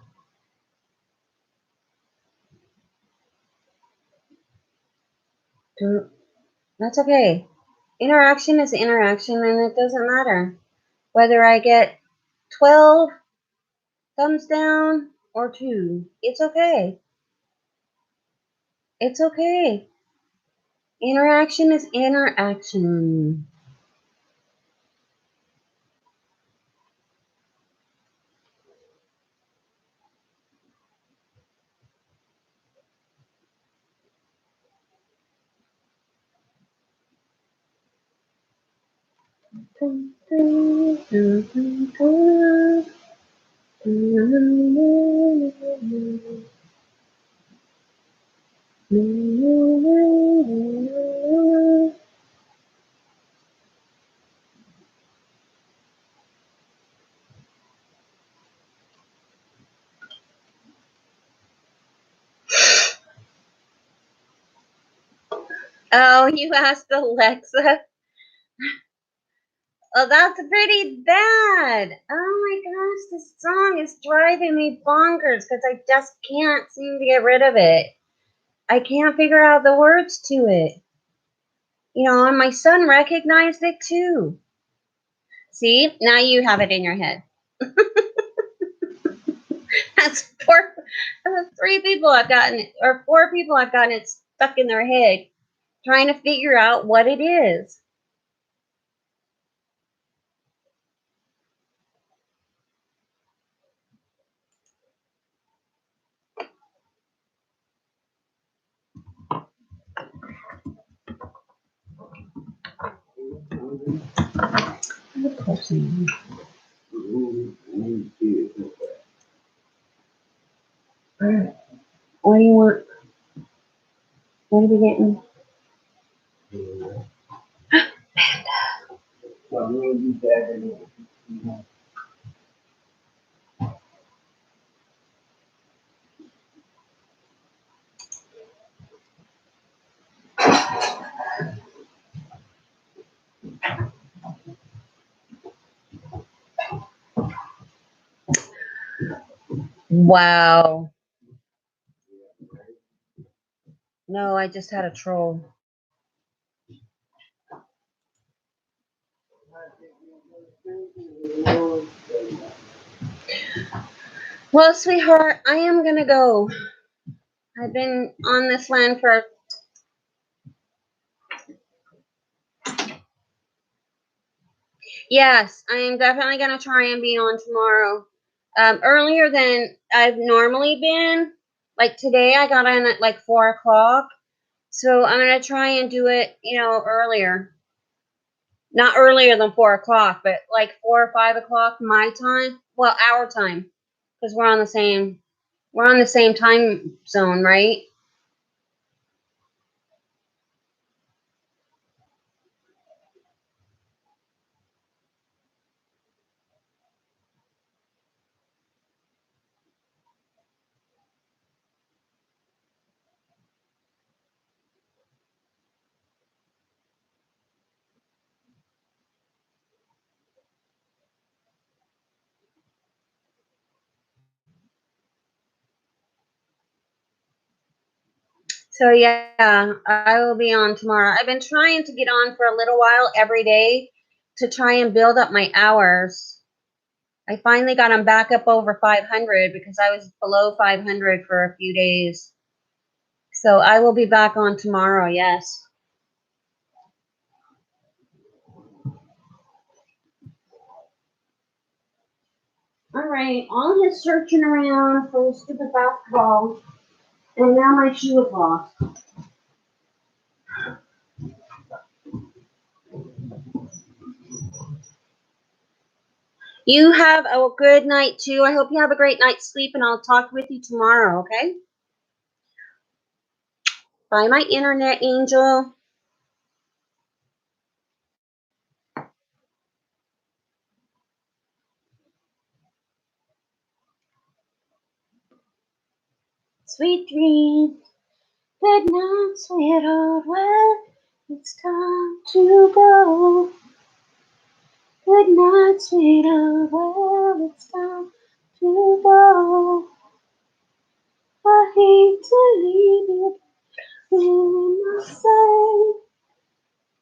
That's okay. Interaction is interaction, and it doesn't matter whether I get 12 thumbs down or 2. It's okay. It's okay. Interaction is interaction. Dun, dun, dun, dun, dun. Oh, you asked Alexa. Oh, that's pretty bad. Oh my gosh, this song is driving me bonkers because I just can't seem to get rid of it. I can't figure out the words to it. You know, and my son recognized it too. See, now you have it in your head. That's four, 3 people I've gotten it, or 4 people I've gotten it stuck in their head trying to figure out what it is. Of course I am. All right. What do you want? What are we getting? Wow. No, I just had a troll. Well, sweetheart, I am gonna go. I've been on this land for... Yes, I am definitely gonna try and be on tomorrow. Earlier than I've normally been. Like today, I got on at like 4 o'clock. So I'm gonna try and do it, you know, earlier. Not earlier than 4 o'clock, but like 4 or 5 o'clock my time. Well, our time, because we're on the same time zone, right? So yeah, I will be on tomorrow. I've been trying to get on for a little while every day to try and build up my hours. I finally got them back up over 500 because I was below 500 for a few days. So I will be back on tomorrow, yes. All right, all his searching around for the stupid basketball, and now my shoe is lost. You have a good night too. I hope you have a great night's sleep, and I'll talk with you tomorrow, okay? Bye, my internet angel. Sweet dreams. Good night, sweetheart. Well, it's time to go. Good night, sweetheart. Well, it's time to go. I hate to leave you, feeling the same.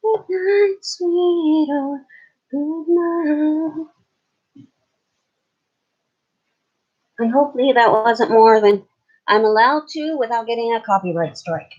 Good night, sweetheart. Good night. And hopefully that wasn't more than I'm allowed to without getting a copyright strike.